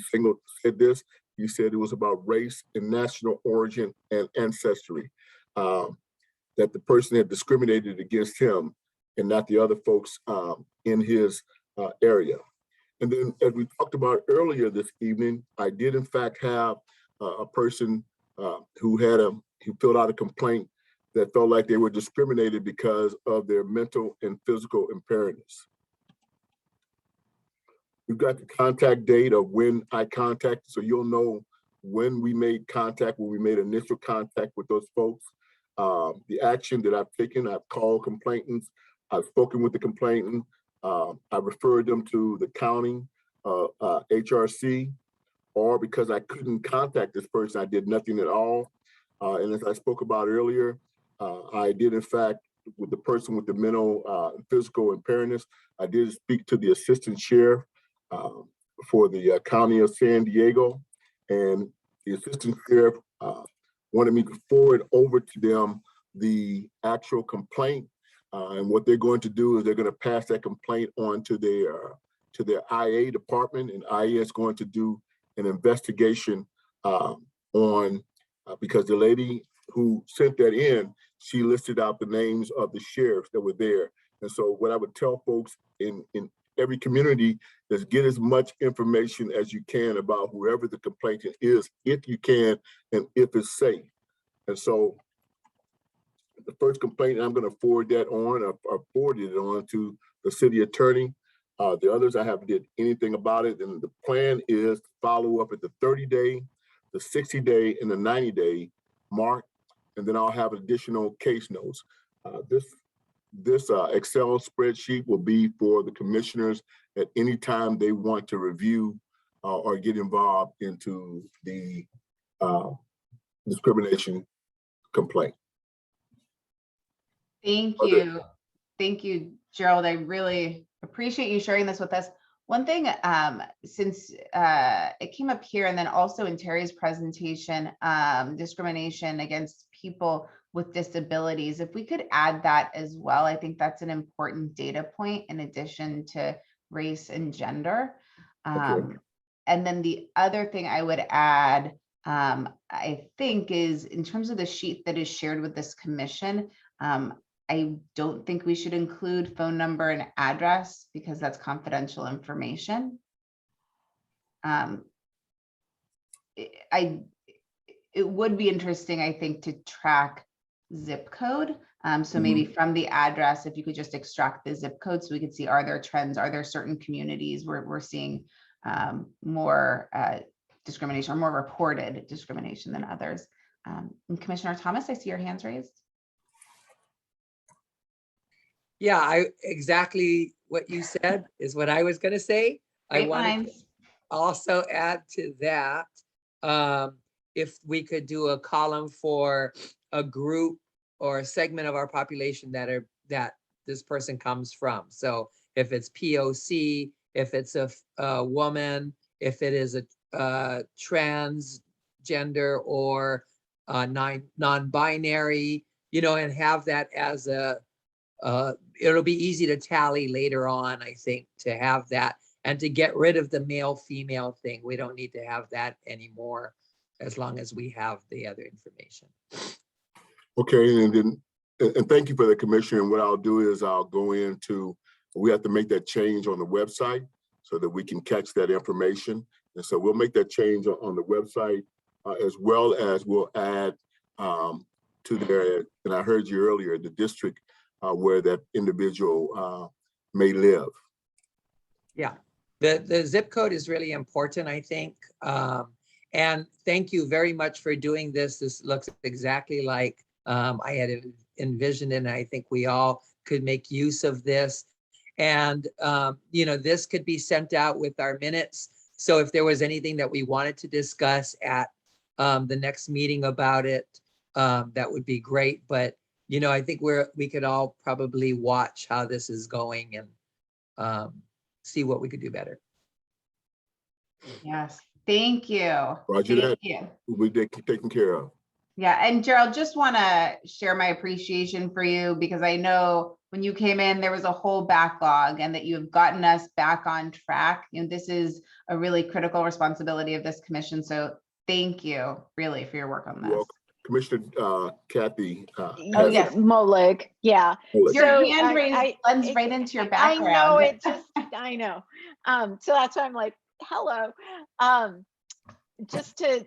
said this. He said it was about race and national origin and ancestry, that the person had discriminated against him and not the other folks in his area. And then, as we talked about earlier this evening, I did in fact have a person who filled out a complaint that felt like they were discriminated because of their mental and physical impairments. We've got the contact date of when I contacted, so you'll know when we made contact, when we made initial contact with those folks. The action that I've taken, I've called complainants, I've spoken with the complainant, I referred them to the county HRC, or because I couldn't contact this person, I did nothing at all. And as I spoke about earlier, I did in fact, with the person with the mental physical impairments, I did speak to the assistant sheriff for the county of San Diego, and the assistant sheriff wanted me to forward over to them the actual complaint. And what they're going to do is they're going to pass that complaint on to their IA department, and IA is going to do an investigation because the lady who sent that in, she listed out the names of the sheriffs that were there. And so what I would tell folks in every community is get as much information as you can about whoever the complainant is, if you can, and if it's safe. And so the first complaint, I'm going to forward that on, or forwarded it on to the city attorney. The others, I haven't did anything about it. And the plan is to follow up at the 30-day, the 60-day, and the 90-day mark. And then I'll have additional case notes. This Excel spreadsheet will be for the commissioners at any time they want to review or get involved into the discrimination complaint. Thank you. Thank you, Gerald. I really appreciate you sharing this with us. One thing, since it came up here and then also in Terry's presentation, discrimination against people with disabilities, if we could add that as well, I think that's an important data point in addition to race and gender. Okay. And then the other thing I would add, I think, is in terms of the sheet that is shared with this commission, I don't think we should include phone number and address because that's confidential information. It would be interesting, I think, to track zip code. So maybe from the address, if you could just extract the zip code so we could see, are there trends? Are there certain communities where we're seeing more discrimination or more reported discrimination than others? And Commissioner Thomas, I see your hands raised. Yeah, exactly what you said is what I was going to say. I wanted to also add to that, if we could do a column for a group or a segment of our population that this person comes from. So if it's POC, if it's a woman, if it is a transgender or non-binary, you know, and have that as it'll be easy to tally later on, I think, to have that and to get rid of the male-female thing. We don't need to have that anymore as long as we have the other information. Okay, and thank you for the Commissioner. And what I'll do is I'll go into, we have to make that change on the website so that we can catch that information. And so we'll make that change on the website as well as we'll add to there, and I heard you earlier, the district where that individual may live. Yeah, the zip code is really important, I think. And thank you very much for doing this. This looks exactly like I had envisioned, and I think we all could make use of this. And, you know, this could be sent out with our minutes. So if there was anything that we wanted to discuss at the next meeting about it, that would be great. But, you know, I think we could all probably watch how this is going and see what we could do better. Yes, thank you. Roger Thank that. you. We'll be taken care of. Yeah, and Gerald, just want to share my appreciation for you because I know when you came in, there was a whole backlog and that you have gotten us back on track. You know, this is a really critical responsibility of this commission. So thank you really for your work on this. Well, Commissioner Kathy. Oh, yes. Molig, yeah. Molig. Your So hand raised blends right into your background. I know, it just, I know. So that's why I'm like, hello. Just to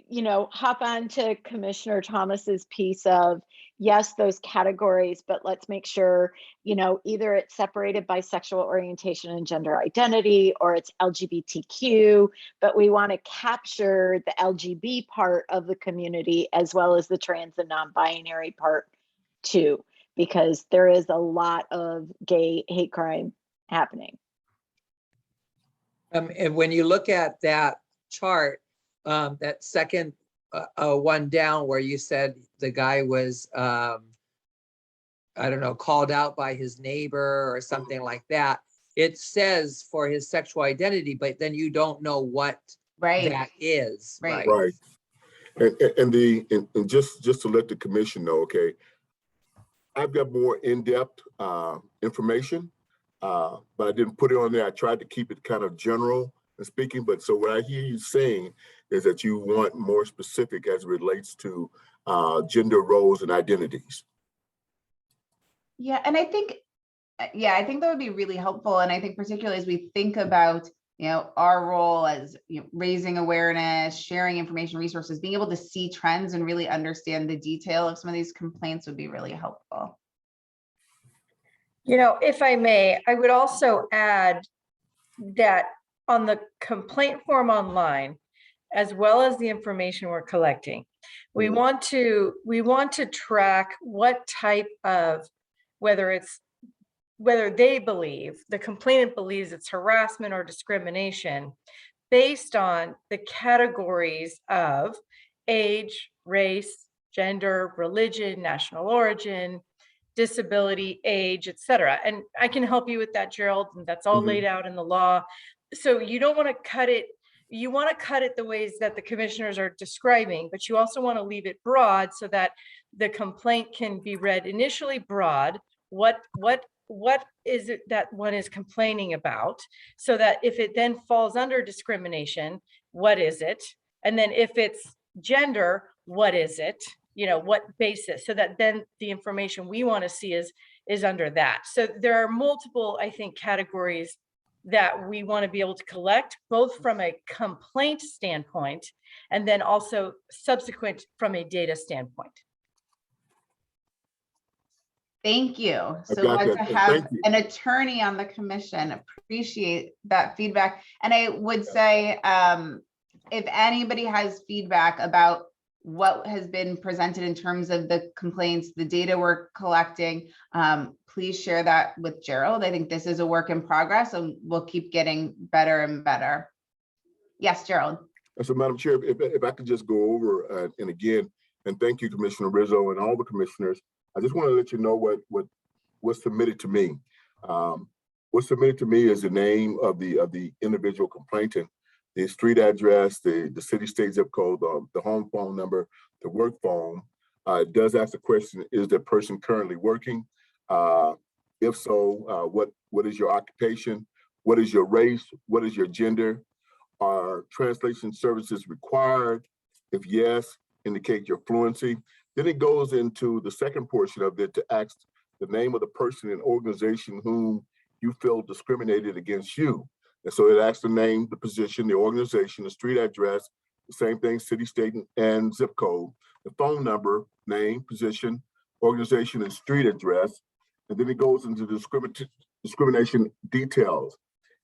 you know, hop on to Commissioner Thomas's piece of, yes, those categories, but let's make sure, you know, either it's separated by sexual orientation and gender identity, or it's LGBTQ, but we want to capture the LGB part of the community as well as the trans and non-binary part too, because there is a lot of gay hate crime happening. And when you look at that chart, that second one down where you said the guy was, I don't know, called out by his neighbor or something like that, it says for his sexual identity, but then you don't know what that is. Right. Right. And just to let the commission know, okay, I've got more in-depth information, but I didn't put it on there. I tried to keep it kind of general and speaking, but so what I hear you saying is that you want more specific as it relates to gender roles and identities. Yeah, and I think, I think that would be really helpful. And I think particularly as we think about, you know, our role as, you know, raising awareness, sharing information, resources, being able to see trends and really understand the detail of some of these complaints would be really helpful. You know, if I may, I would also add that on the complaint form online, as well as the information we're collecting, we want to track what type of, whether they believe, the complainant believes it's harassment or discrimination based on the categories of age, race, gender, religion, national origin, disability, age, etc. And I can help you with that, Gerald, and that's all laid out in the law. So you don't want to cut it. You want to cut it the ways that the commissioners are describing, but you also want to leave it broad so that the complaint can be read initially broad. What is it that one is complaining about? So that if it then falls under discrimination, what is it? And then if it's gender, what is it? You know, what basis? So that then the information we want to see is under that. So there are multiple, I think, categories that we want to be able to collect, both from a complaint standpoint and then also subsequent from a data standpoint. Thank you. So got glad that. to have Thank you. an attorney on the commission. Appreciate that feedback. And I would say, if anybody has feedback about what has been presented in terms of the complaints, the data we're collecting, please share that with Gerald. I think this is a work in progress and we'll keep getting better and better. Yes, Gerald. And so, Madam Chair, if I could just go over and again, and thank you, Commissioner Rizzo and all the commissioners. I just want to let you know what's submitted to me. what's submitted to me is the name of the individual complainant, the street address, the city, state, zip code, the home phone number, the work phone. It does ask the question, is that person currently working? If so, what is your occupation? What is your race? What is your gender? Are translation services required? If yes, indicate your fluency. Then it goes into the second portion of it to ask the name of the person and organization whom you feel discriminated against you. And so it asks the name, the position, the organization, the street address, the same thing, city, state, and zip code, the phone number, name, position, organization, and street address. And then it goes into discrimination details.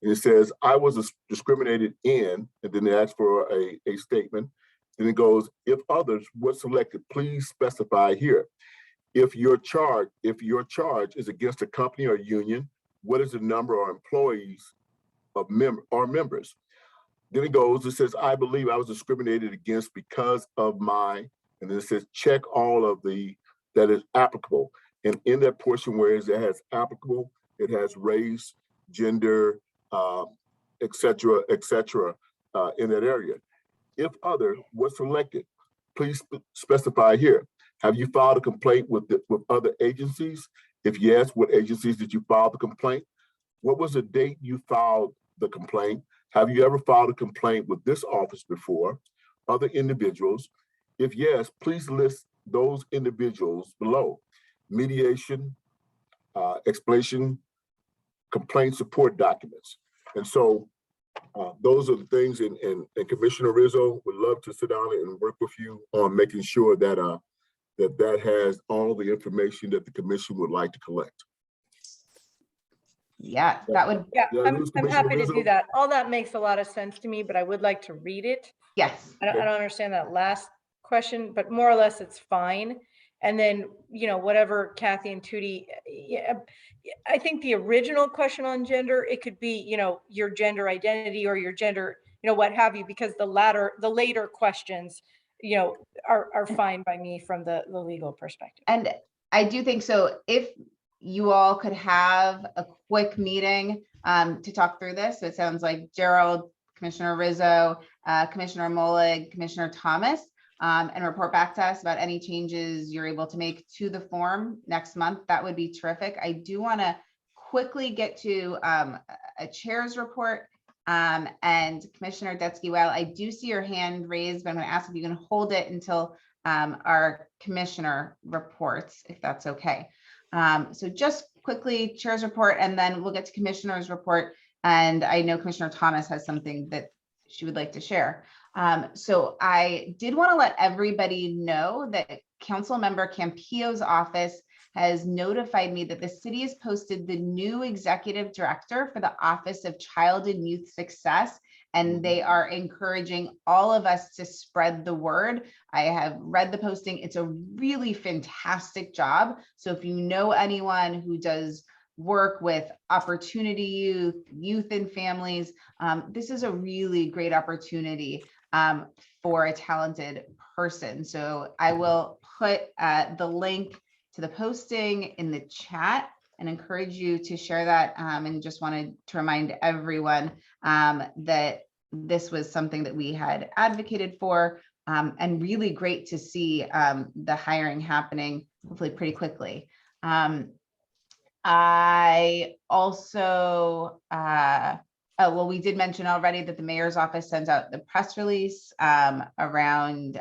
And it says, I was discriminated in, and then it asks for a statement. Then it goes, if others were selected, please specify here. If your charge is against a company or union, what is the number of employees of members? Then it goes, it says, I believe I was discriminated against because of my, and then it says, check all of that is applicable. And in that portion where it has applicable, it has race, gender, et cetera, in that area. If other was selected, please specify here. Have you filed a complaint with other agencies? If yes, what agencies did you file the complaint? What was the date you filed the complaint? Have you ever filed a complaint with this office before? Other individuals? If yes, please list those individuals below. Mediation, explanation, complaint support documents. And so those are the things, and Commissioner Rizzo would love to sit down and work with you on making sure that that has all the information that the commission would like to collect. Yeah, that would. Yeah, I'm Commissioner happy to Rizzo? do that. All that makes a lot of sense to me, but I would like to read it. Yes. I don't understand that last question, but more or less it's fine. And then, whatever Kathy and Tootie, I think the original question on gender, it could be, your gender identity or your gender, what have you, because the later questions, are fine by me from the legal perspective. And I do think so. If you all could have a quick meeting to talk through this. So it sounds like Gerald, Commissioner Rizzo, Commissioner Molig, Commissioner Thomas, and report back to us about any changes you're able to make to the form next month. That would be terrific. I do want to quickly get to a chair's report. And Commissioner Detsky, while I do see your hand raised, but I'm going to ask if you can hold it until our commissioner reports, if that's okay. So just quickly, chair's report, and then we'll get to commissioner's report. And I know Commissioner Thomas has something that she would like to share. So I did want to let everybody know that Councilmember Campillo's office has notified me that the city has posted the new executive director for the Office of Child and Youth Success, and they are encouraging all of us to spread the word. I have read the posting. It's a really fantastic job. So if you know anyone who does work with opportunity youth and families, this is a really great opportunity for a talented person. So I will put the link to the posting in the chat and encourage you to share that, and just wanted to remind everyone that this was something that we had advocated for, and really great to see the hiring happening hopefully pretty quickly. I also, well, we did mention already that the mayor's office sends out the press release around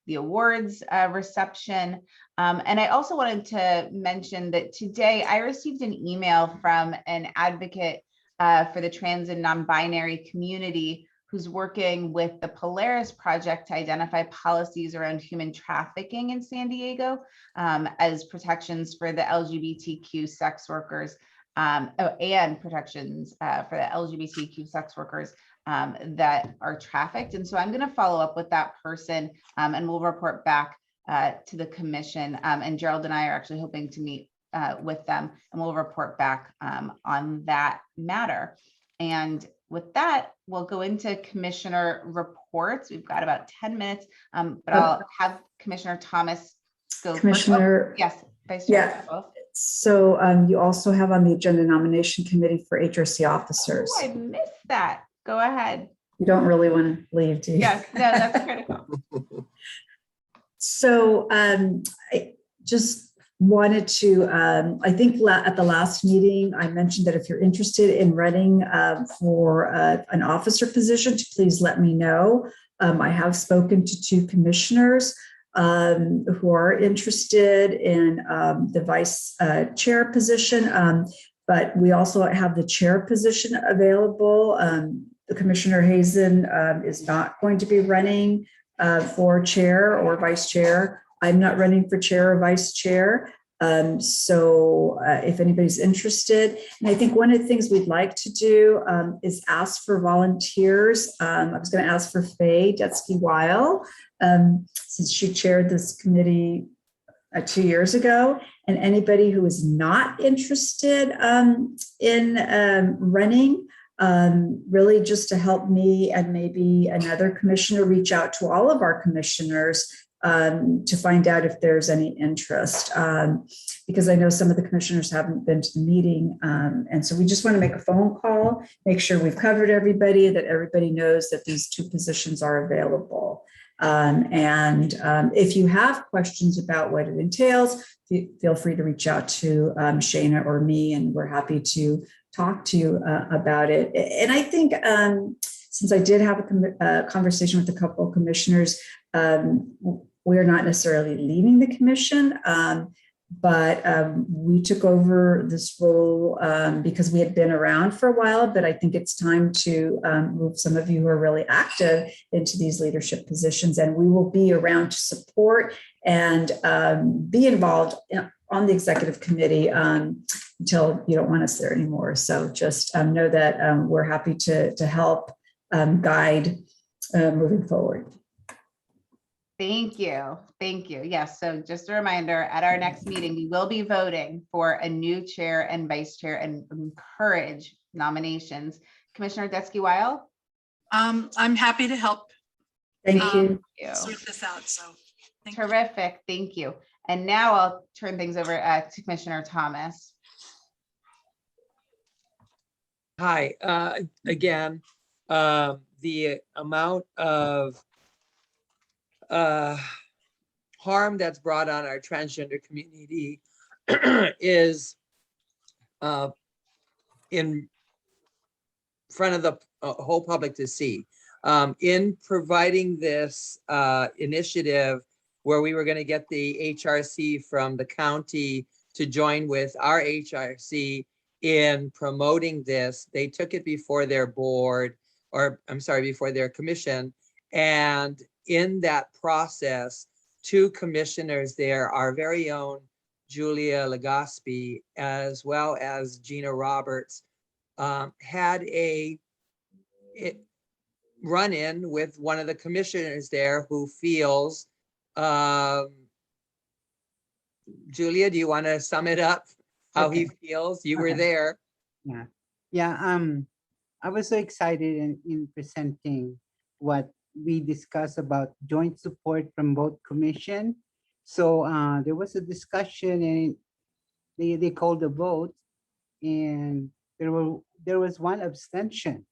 the awards reception. And I also wanted to mention that today I received an email from an advocate for the trans and non-binary community who's working with the Polaris Project to identify policies around human trafficking in San Diego as protections for the LGBTQ sex workers, and protections for the LGBTQ sex workers that are trafficked. And so I'm going to follow up with that person, and we'll report back to the commission. And Gerald and I are actually hoping to meet with them, and we'll report back on that matter. And with that, we'll go into commissioner reports. We've got about 10 minutes, but I'll have Commissioner Thomas go. Commissioner, first. Oh, yes, Vice Chair. Chair. So you also have on the agenda nomination committee for HRC officers. Oh, I missed that. Go ahead. You don't really want to leave, do you? Yes, no, that's critical. So I just wanted to, I think at the last meeting, I mentioned that if you're interested in running for an officer position, to please let me know. I have spoken to 2 commissioners who are interested in the vice chair position, but we also have the chair position available. Commissioner Hazen is not going to be running for chair or vice chair. I'm not running for chair or vice chair. So if anybody's interested, and I think one of the things we'd like to do is ask for volunteers. I was going to ask for Faye Detsky-Weil, since she chaired this committee 2 years ago, and anybody who is not interested in running, really just to help me and maybe another commissioner reach out to all of our commissioners to find out if there's any interest, because I know some of the commissioners haven't been to the meeting. And so we just want to make a phone call, make sure we've covered everybody, that everybody knows that these 2 positions are available. If you have questions about what it entails, feel free to reach out to Shana or me, and we're happy to talk to you about it. And I think since I did have a conversation with a couple of commissioners, we're not necessarily leaving the commission, but we took over this role because we had been around for a while, but I think it's time to move some of you who are really active into these leadership positions, and we will be around to support and be involved on the executive committee until you don't want us there anymore. So just know that we're happy to help guide moving forward. Thank you. Thank you. Yes. So just a reminder, at our next meeting, we will be voting for a new chair and vice chair and encourage nominations. Commissioner Detsky-Weil? I'm happy to help Thank you. sort this out. So thank you. Terrific. Thank you. And now I'll turn things over to Commissioner Thomas. Hi, again, the amount of harm that's brought on our transgender community is in front of the whole public to see. In providing this initiative where we were going to get the HRC from the county to join with our HRC in promoting this, they took it before their board, or I'm sorry, before their commission. And in that process, 2 commissioners there, our very own Julia Legaspi, as well as Gina Roberts, had a run-in with one of the commissioners there who feels, Julia, do you want to sum it up? How he feels? You were there. Yeah. I was so excited in presenting what we discussed about joint support from both commission. So there was a discussion, and they called a vote, and there was one abstention.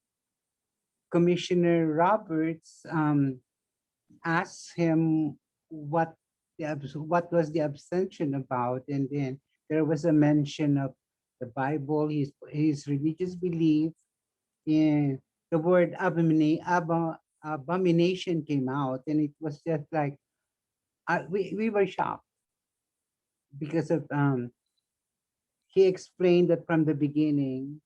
Commissioner Roberts asked him what was the abstention about, and then there was a mention of the Bible, his religious belief, and the word abomination came out, and it was just like we were shocked because of he explained that from the beginning,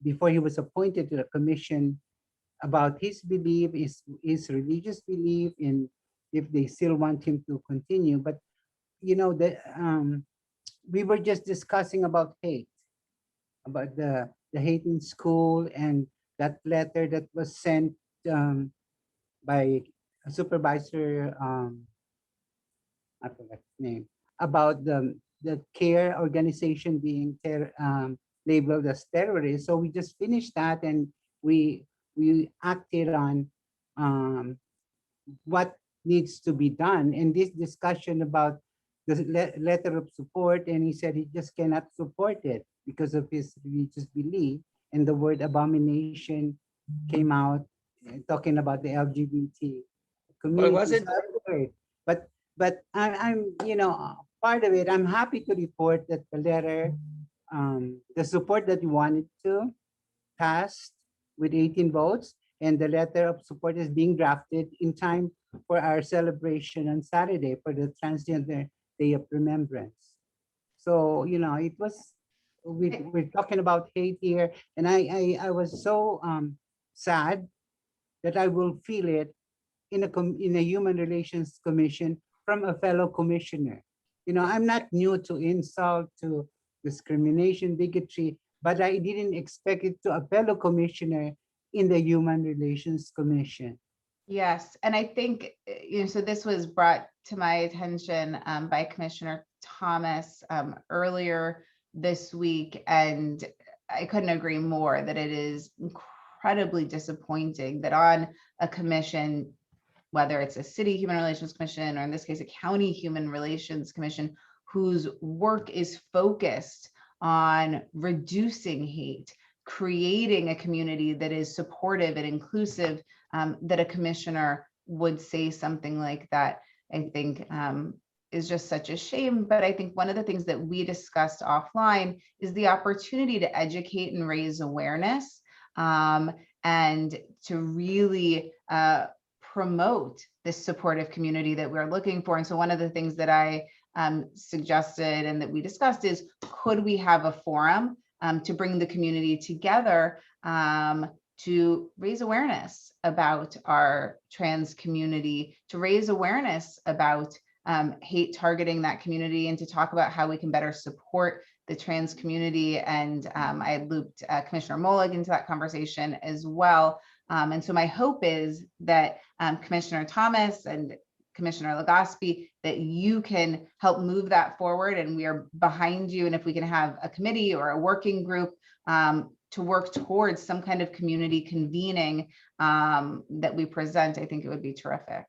before he was appointed to the commission, about his belief, his religious belief, and if they still want him to continue. But you know that we were just discussing about hate, about the hate in school, and that letter that was sent by a supervisor, I forgot his name, about the care organization being labeled as terrorists. So we just finished that, and we acted on what needs to be done. And this discussion about the letter of support, and he said he just cannot support it because of his religious belief. And the word abomination came out, talking about the LGBT community. wasn't- So I heard. But I'm, part of it, I'm happy to report that the letter, the support that we wanted to passed with 18 votes, and the letter of support is being drafted in time for our celebration on Saturday for the Transgender Day of Remembrance. So, it was, we're talking about hate here, and I was so sad that I will feel it in a Human Relations Commission from a fellow commissioner. I'm not new to insult, to discrimination, bigotry, but I didn't expect it to a fellow commissioner in the Human Relations Commission. Yes, and I think, so this was brought to my attention by Commissioner Thomas earlier this week, and I couldn't agree more that it is incredibly disappointing that on a commission, whether it's a city human relations commission, or in this case, a county human relations commission, whose work is focused on reducing hate, creating a community that is supportive and inclusive, that a commissioner would say something like that, I think is just such a shame. But I think one of the things that we discussed offline is the opportunity to educate and raise awareness, and to really promote this supportive community that we're looking for. And so one of the things that I suggested and that we discussed is, could we have a forum to bring the community together to raise awareness about our trans community, to raise awareness about hate targeting that community, and to talk about how we can better support the trans community. And I looped Commissioner Molig into that conversation as well. And so my hope is that Commissioner Thomas and Commissioner Legaspi, that you can help move that forward, and we are behind you. And if we can have a committee or a working group to work towards some kind of community convening that we present, I think it would be terrific.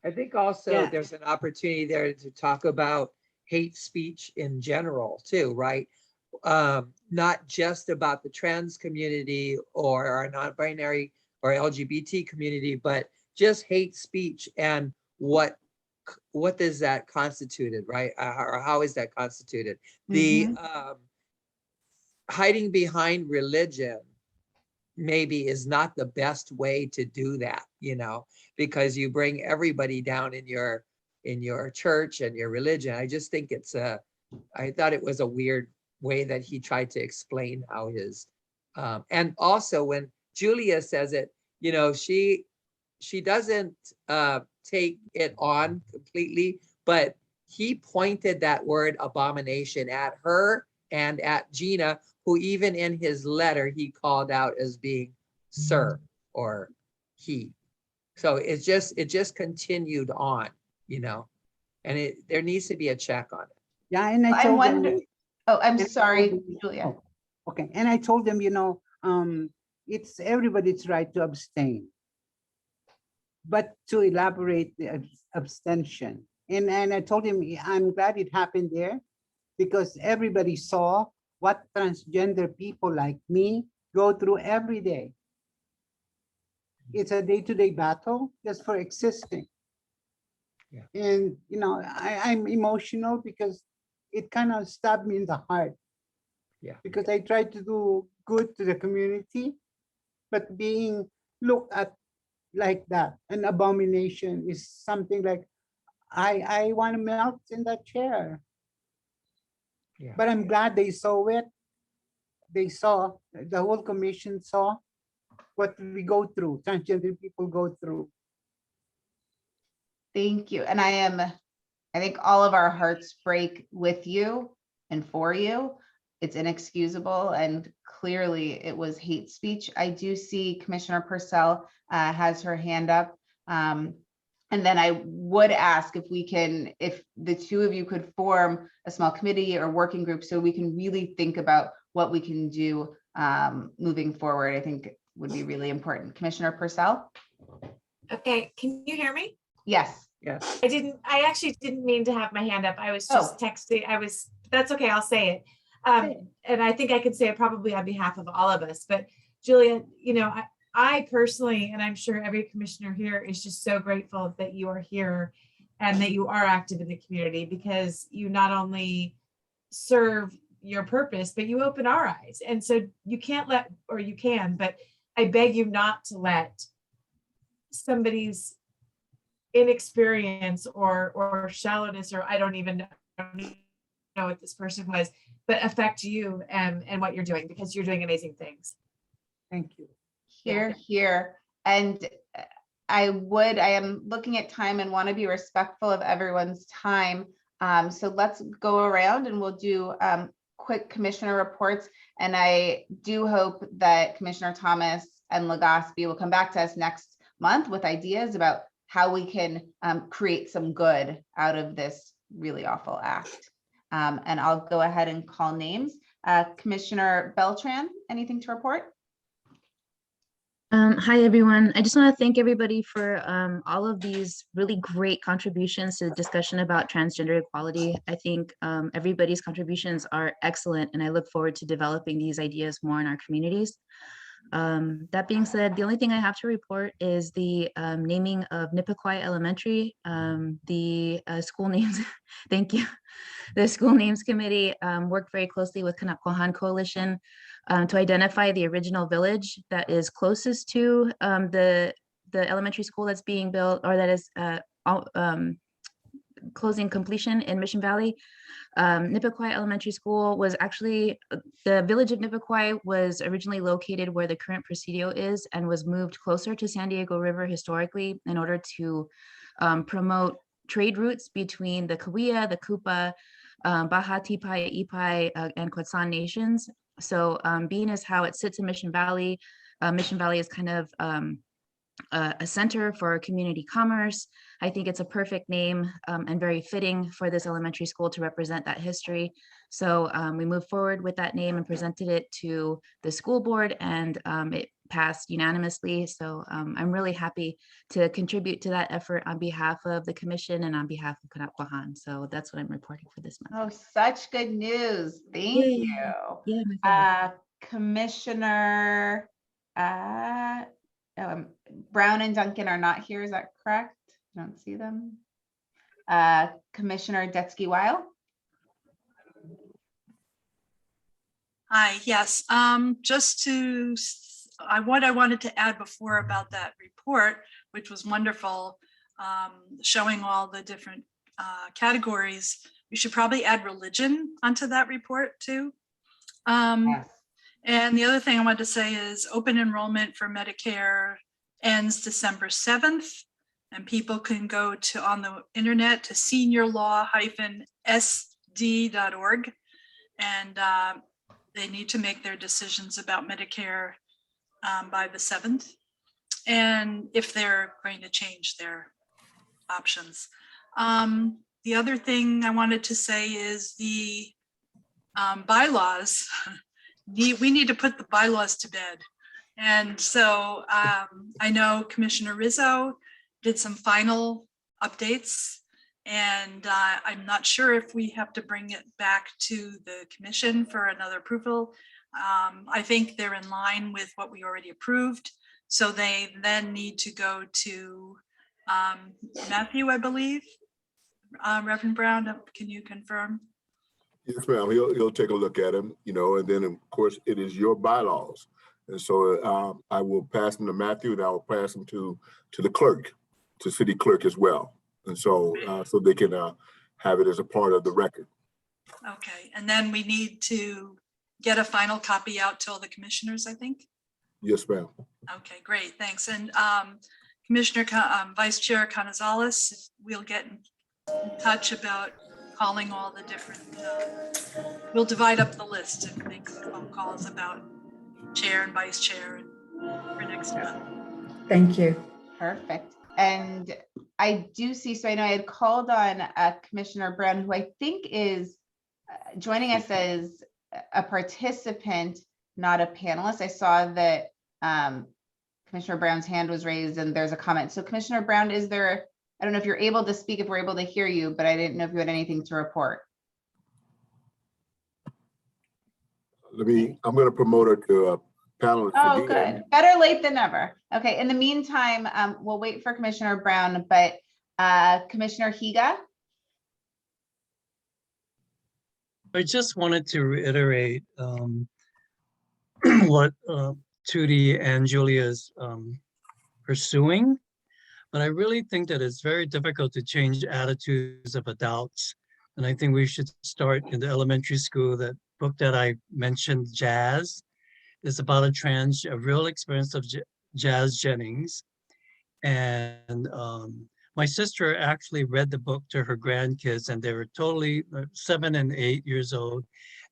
I think also Yeah. there's an opportunity there to talk about hate speech in general too, right? Not just about the trans community or our non-binary or LGBT community, but just hate speech and what does that constituted, right? Or how is that constituted? The hiding behind religion maybe is not the best way to do that, because you bring everybody down in your church and your religion. I just think I thought it was a weird way that he tried to explain how his, and also when Julia says it, she doesn't take it on completely, but he pointed that word abomination at her and at Gina, who even in his letter, he called out as being sir or he. So it just continued on, and there needs to be a check on it. Yeah, and I told wonder, them, I'm and I sorry, told them- Julia. oh, okay, and I told them, it's everybody's right to abstain, but to elaborate the abstention. And I told him, I'm glad it happened there, because everybody saw what transgender people like me go through every day. It's a day-to-day battle just for existing. Yeah. And, I'm emotional because it kind of stabbed me in the heart. Yeah. Because I tried to do good to the community, but being looked at like that, an abomination, is something like, I want to melt in that chair. Yeah. But I'm glad they saw it. They saw, the whole commission saw what we go through, transgender people go through. Thank you. And I think all of our hearts break with you and for you. It's inexcusable, and clearly it was hate speech. I do see Commissioner Purcell has her hand up. And then I would ask if the two of you could form a small committee or working group so we can really think about what we can do moving forward. I think would be really important. Commissioner Purcell? Okay, can you hear me? Yes. Yes. I actually didn't mean to have my hand up. I was Oh. just texting. That's okay. I'll say it. And I think I could say it probably on behalf of all of us, but Julia, you know, I personally, and I'm sure every commissioner here is just so grateful that you are here and that you are active in the community, because you not only serve your purpose, but you open our eyes. And so you can't let, or you can, but I beg you not to let somebody's inexperience or shallowness, or I don't even know what this person was, but affect you and what you're doing, because you're doing amazing things. Thank you. Here. And I am looking at time and want to be respectful of everyone's time. So let's go around and we'll do quick commissioner reports. And I do hope that Commissioner Thomas and Legaspi will come back to us next month with ideas about how we can create some good out of this really awful act. And I'll go ahead and call names. Commissioner Beltran, anything to report? Hi, everyone. I just want to thank everybody for all of these really great contributions to the discussion about transgender equality. I think everybody's contributions are excellent, and I look forward to developing these ideas more in our communities. That being said, the only thing I have to report is the naming of Nippequai Elementary. The school names, thank you. The School Names Committee worked very closely with Kanapkohan Coalition to identify the original village that is closest to the elementary school that's being built, or that is closing completion in Mission Valley. Nippequai Elementary School was actually, the village of Nippequai was originally located where the current Presidio is, and was moved closer to San Diego River historically in order to promote trade routes between the Cahuilla, the Kupa, Baja Tipai, Ipai, and Quetzal nations. So being as how it sits in Mission Valley is kind of a center for community commerce. I think it's a perfect name and very fitting for this elementary school to represent that history. So we moved forward with that name and presented it to the school board, and it passed unanimously. So I'm really happy to contribute to that effort on behalf of the commission and on behalf of Kanapkohan. So that's what I'm reporting for this month. Oh, such good news. Thank Yay. you. Yeah, my pleasure. Commissioner Brown and Duncan are not here. Is that correct? I don't see them. Commissioner Detsky-Weil. Hi, yes. What I wanted to add before about that report, which was wonderful, showing all the different categories, we should probably add religion onto that report too. Yes. And the other thing I wanted to say is open enrollment for Medicare ends December 7th, and people can go on the internet to seniorlaw-sd.org, and they need to make their decisions about Medicare by the 7th, and if they're going to change their options. The other thing I wanted to say is the bylaws. We need to put the bylaws to bed. And so I know Commissioner Rizzo did some final updates, and I'm not sure if we have to bring it back to the commission for another approval. I think they're in line with what we already approved. So they then need to go to Matthew, I believe. Reverend Brown, can you confirm? Yes, ma'am. He'll take a look at them, and then of course it is your bylaws. And so I will pass them to Matthew, and I will pass them to the clerk, to city clerk as well. And so so they can have it as a part of the record. Okay, and then we need to get a final copy out to all the commissioners, I think. Yes, ma'am. Okay, great, thanks. And Commissioner, Vice Chair Canizales, we'll get in touch about calling all the different, we'll divide up the list and make some phone calls about chair and vice chair for next month. Thank you. Perfect. And I do see, so I know I had called on Commissioner Brown, who I think is joining us as a participant, not a panelist. I saw that Commissioner Brown's hand was raised and there's a comment. So Commissioner Brown, is there I don't know if you're able to speak, if we're able to hear you, but I didn't know if you had anything to report. I'm going to promote her to a panelist. Oh, again. good. Better late than never. Okay, in the meantime, we'll wait for Commissioner Brown, but Commissioner Higa? I just wanted to reiterate what Tootie and Julia is pursuing, but I really think that it's very difficult to change attitudes of adults. And I think we should start in the elementary school. That book that I mentioned, Jazz, is about a real experience of Jazz Jennings. And my sister actually read the book to her grandkids, and they were totally 7 and 8 years old.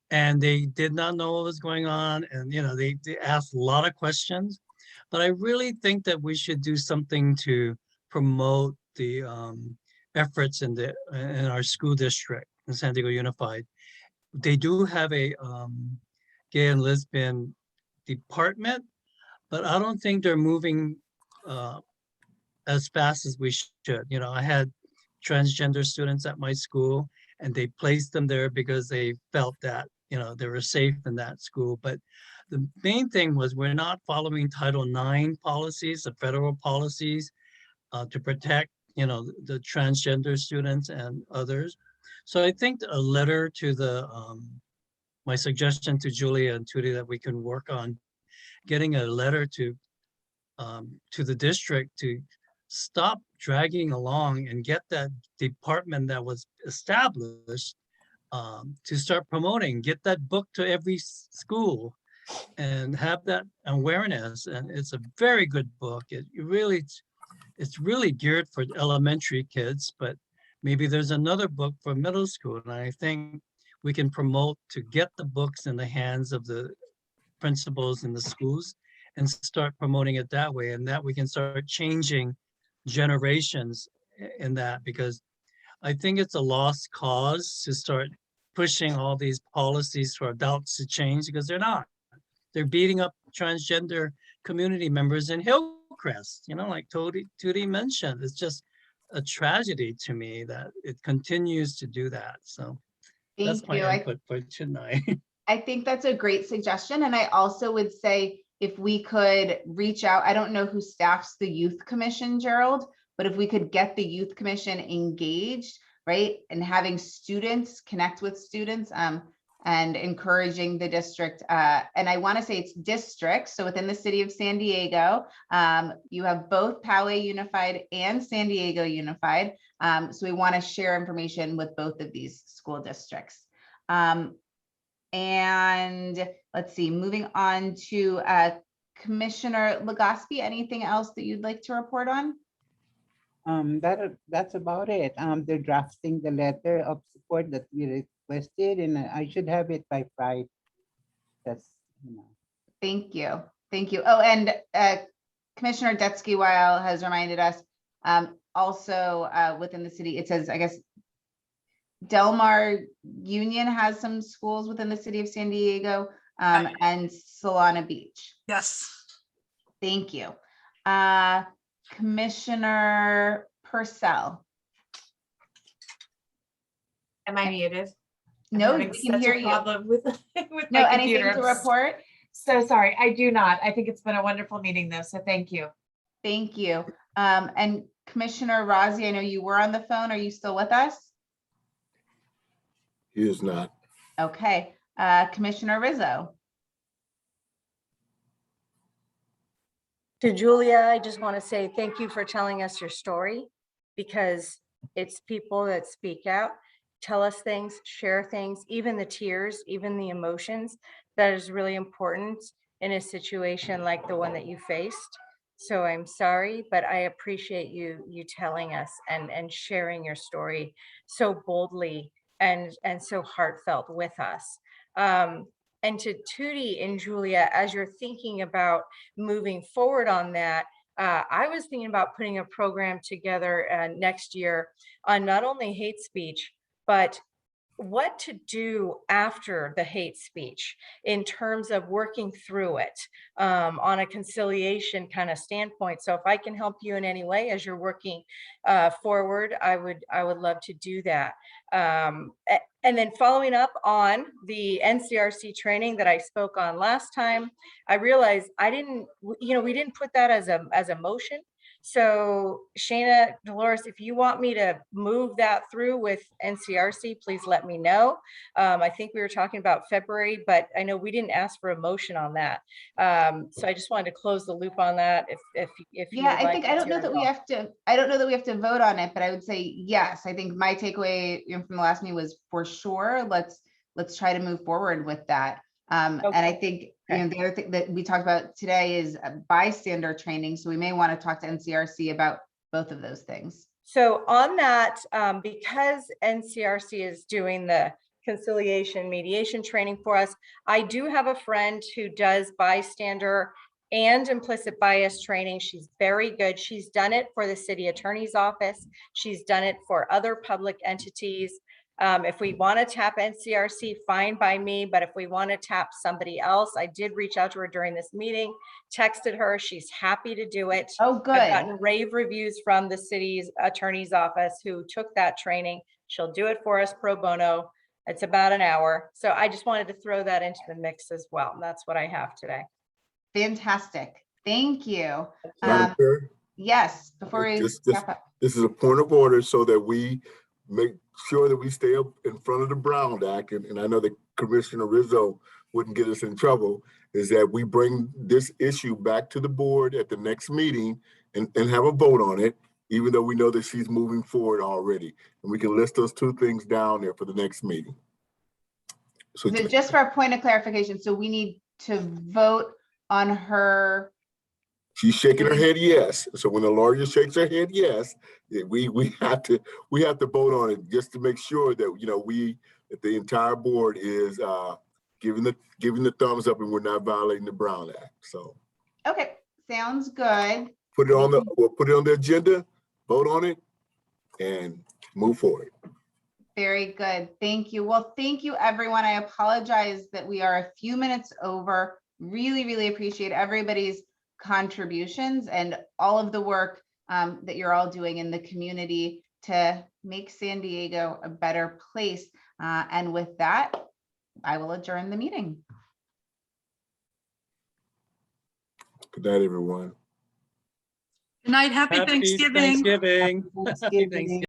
And they did not know what was going on. And, you know, they asked a lot of questions. But I really think that we should do something to promote the efforts in our school district in San Diego Unified. They do have a gay and lesbian department, but I don't think they're moving as fast as we should. You know, I had transgender students at my school, and they placed them there because they felt that, you know, they were safe in that school. But the main thing was we're not following Title IX policies, the federal policies to protect, you know, the transgender students and others. So I think a letter to the, my suggestion to Julia and Tootie that we can work on getting a letter to the district to stop dragging along and get that department that was established to start promoting, get that book to every school and have that awareness. And it's a very good book. It's really geared for elementary kids, but maybe there's another book for middle school. And I think we can promote to get the books in the hands of the principals in the schools and start promoting it that way. And that we can start changing generations in that, because I think it's a lost cause to start pushing all these policies for adults to change, because they're not. They're beating up transgender community members in Hillcrest, you know, like Tootie mentioned. It's just a tragedy to me that it continues to do that. So that's my input for tonight. I think that's a great suggestion. And I also would say if we could reach out, I don't know who staffs the youth commission, Gerald, but if we could get the youth commission engaged, right? And having students connect with students and encouraging the district. And I want to say it's districts. So within the city of San Diego, you have both Poway Unified and San Diego Unified. So we want to share information with both of these school districts. And let's see, moving on to Commissioner Legaspi, anything else that you'd like to report on? That's about it. They're drafting the letter of support that we requested, and I should have it by Friday. That's, you know. Thank you. Thank you. Oh, and Commissioner Detsky-Weil has reminded us also within the city, it says, I guess, Del Mar Union has some schools within the city of San Diego and Solana Beach. Yes. Thank you. Commissioner Purcell. Am I muted? No, I'm we having can such hear a you. problem with No, my anything computer. to report? So sorry, I do not. I think it's been a wonderful meeting though, so thank you. Thank you. And Commissioner Razi, I know you were on the phone. Are you still with us? He is not. Okay. Commissioner Rizzo. To Julia, I just want to say thank you for telling us your story, because it's people that speak out, tell us things, share things, even the tears, even the emotions. That is really important in a situation like the one that you faced. So I'm sorry, but I appreciate you telling us and sharing your story so boldly and so heartfelt with us. And to Tootie and Julia, as you're thinking about moving forward on that, I was thinking about putting a program together next year on not only hate speech, but what to do after the hate speech in terms of working through it on a conciliation kind of standpoint. So if I can help you in any way as you're working forward, I would love to do that. And then following up on the NCRC training that I spoke on last time, I realized we didn't put that as a motion. So Shayna, Dolores, if you want me to move that through with NCRC, please let me know. I think we were talking about February, but I know we didn't ask for a motion on that. So I just wanted to close the loop on that. If you Yeah, would I like think me I don't know to that we have to. I don't know that we have to vote on it, but I would say yes. I think my takeaway from the last meeting was for sure. Let's try to move forward with that. And I think the other thing that we talked about today is bystander training. So we may want to talk to NCRC about both of those things. So on that, because NCRC is doing the conciliation mediation training for us, I do have a friend who does bystander and implicit bias training. She's very good. She's done it for the city attorney's office. She's done it for other public entities. If we want to tap NCRC, fine by me, but if we want to tap somebody else, I did reach out to her during this meeting, texted her, she's happy to do it. Oh, good. I've gotten rave reviews from the city's attorney's office who took that training. She'll do it for us pro bono. It's about an hour. So I just wanted to throw that into the mix as well. And that's what I have today. Fantastic. Thank you. Madam Chair? Yes, before we wrap up. This is a point of order so that we make sure that we stay up in front of the Brown Act, and I know that Commissioner Rizzo wouldn't get us in trouble, is that we bring this issue back to the board at the next meeting and have a vote on it, even though we know that she's moving forward already. And we can list those two things down there for the next meeting. So just for a point of clarification, so we need to vote on her. She's shaking her head yes. So when the lawyer shakes her head yes, we have to vote on it just to make sure that that the entire board is giving the thumbs up and we're not violating the Brown Act. So okay, sounds good. We'll put it on the agenda, vote on it, and move forward. Very good. Thank you. Well, thank you, everyone. I apologize that we are a few minutes over. Really, really appreciate everybody's contributions and all of the work that you're all doing in the community to make San Diego a better place. And with that, I will adjourn the meeting. Good night, everyone. Good night. Happy Thanksgiving. Thanksgiving. Thanksgiving.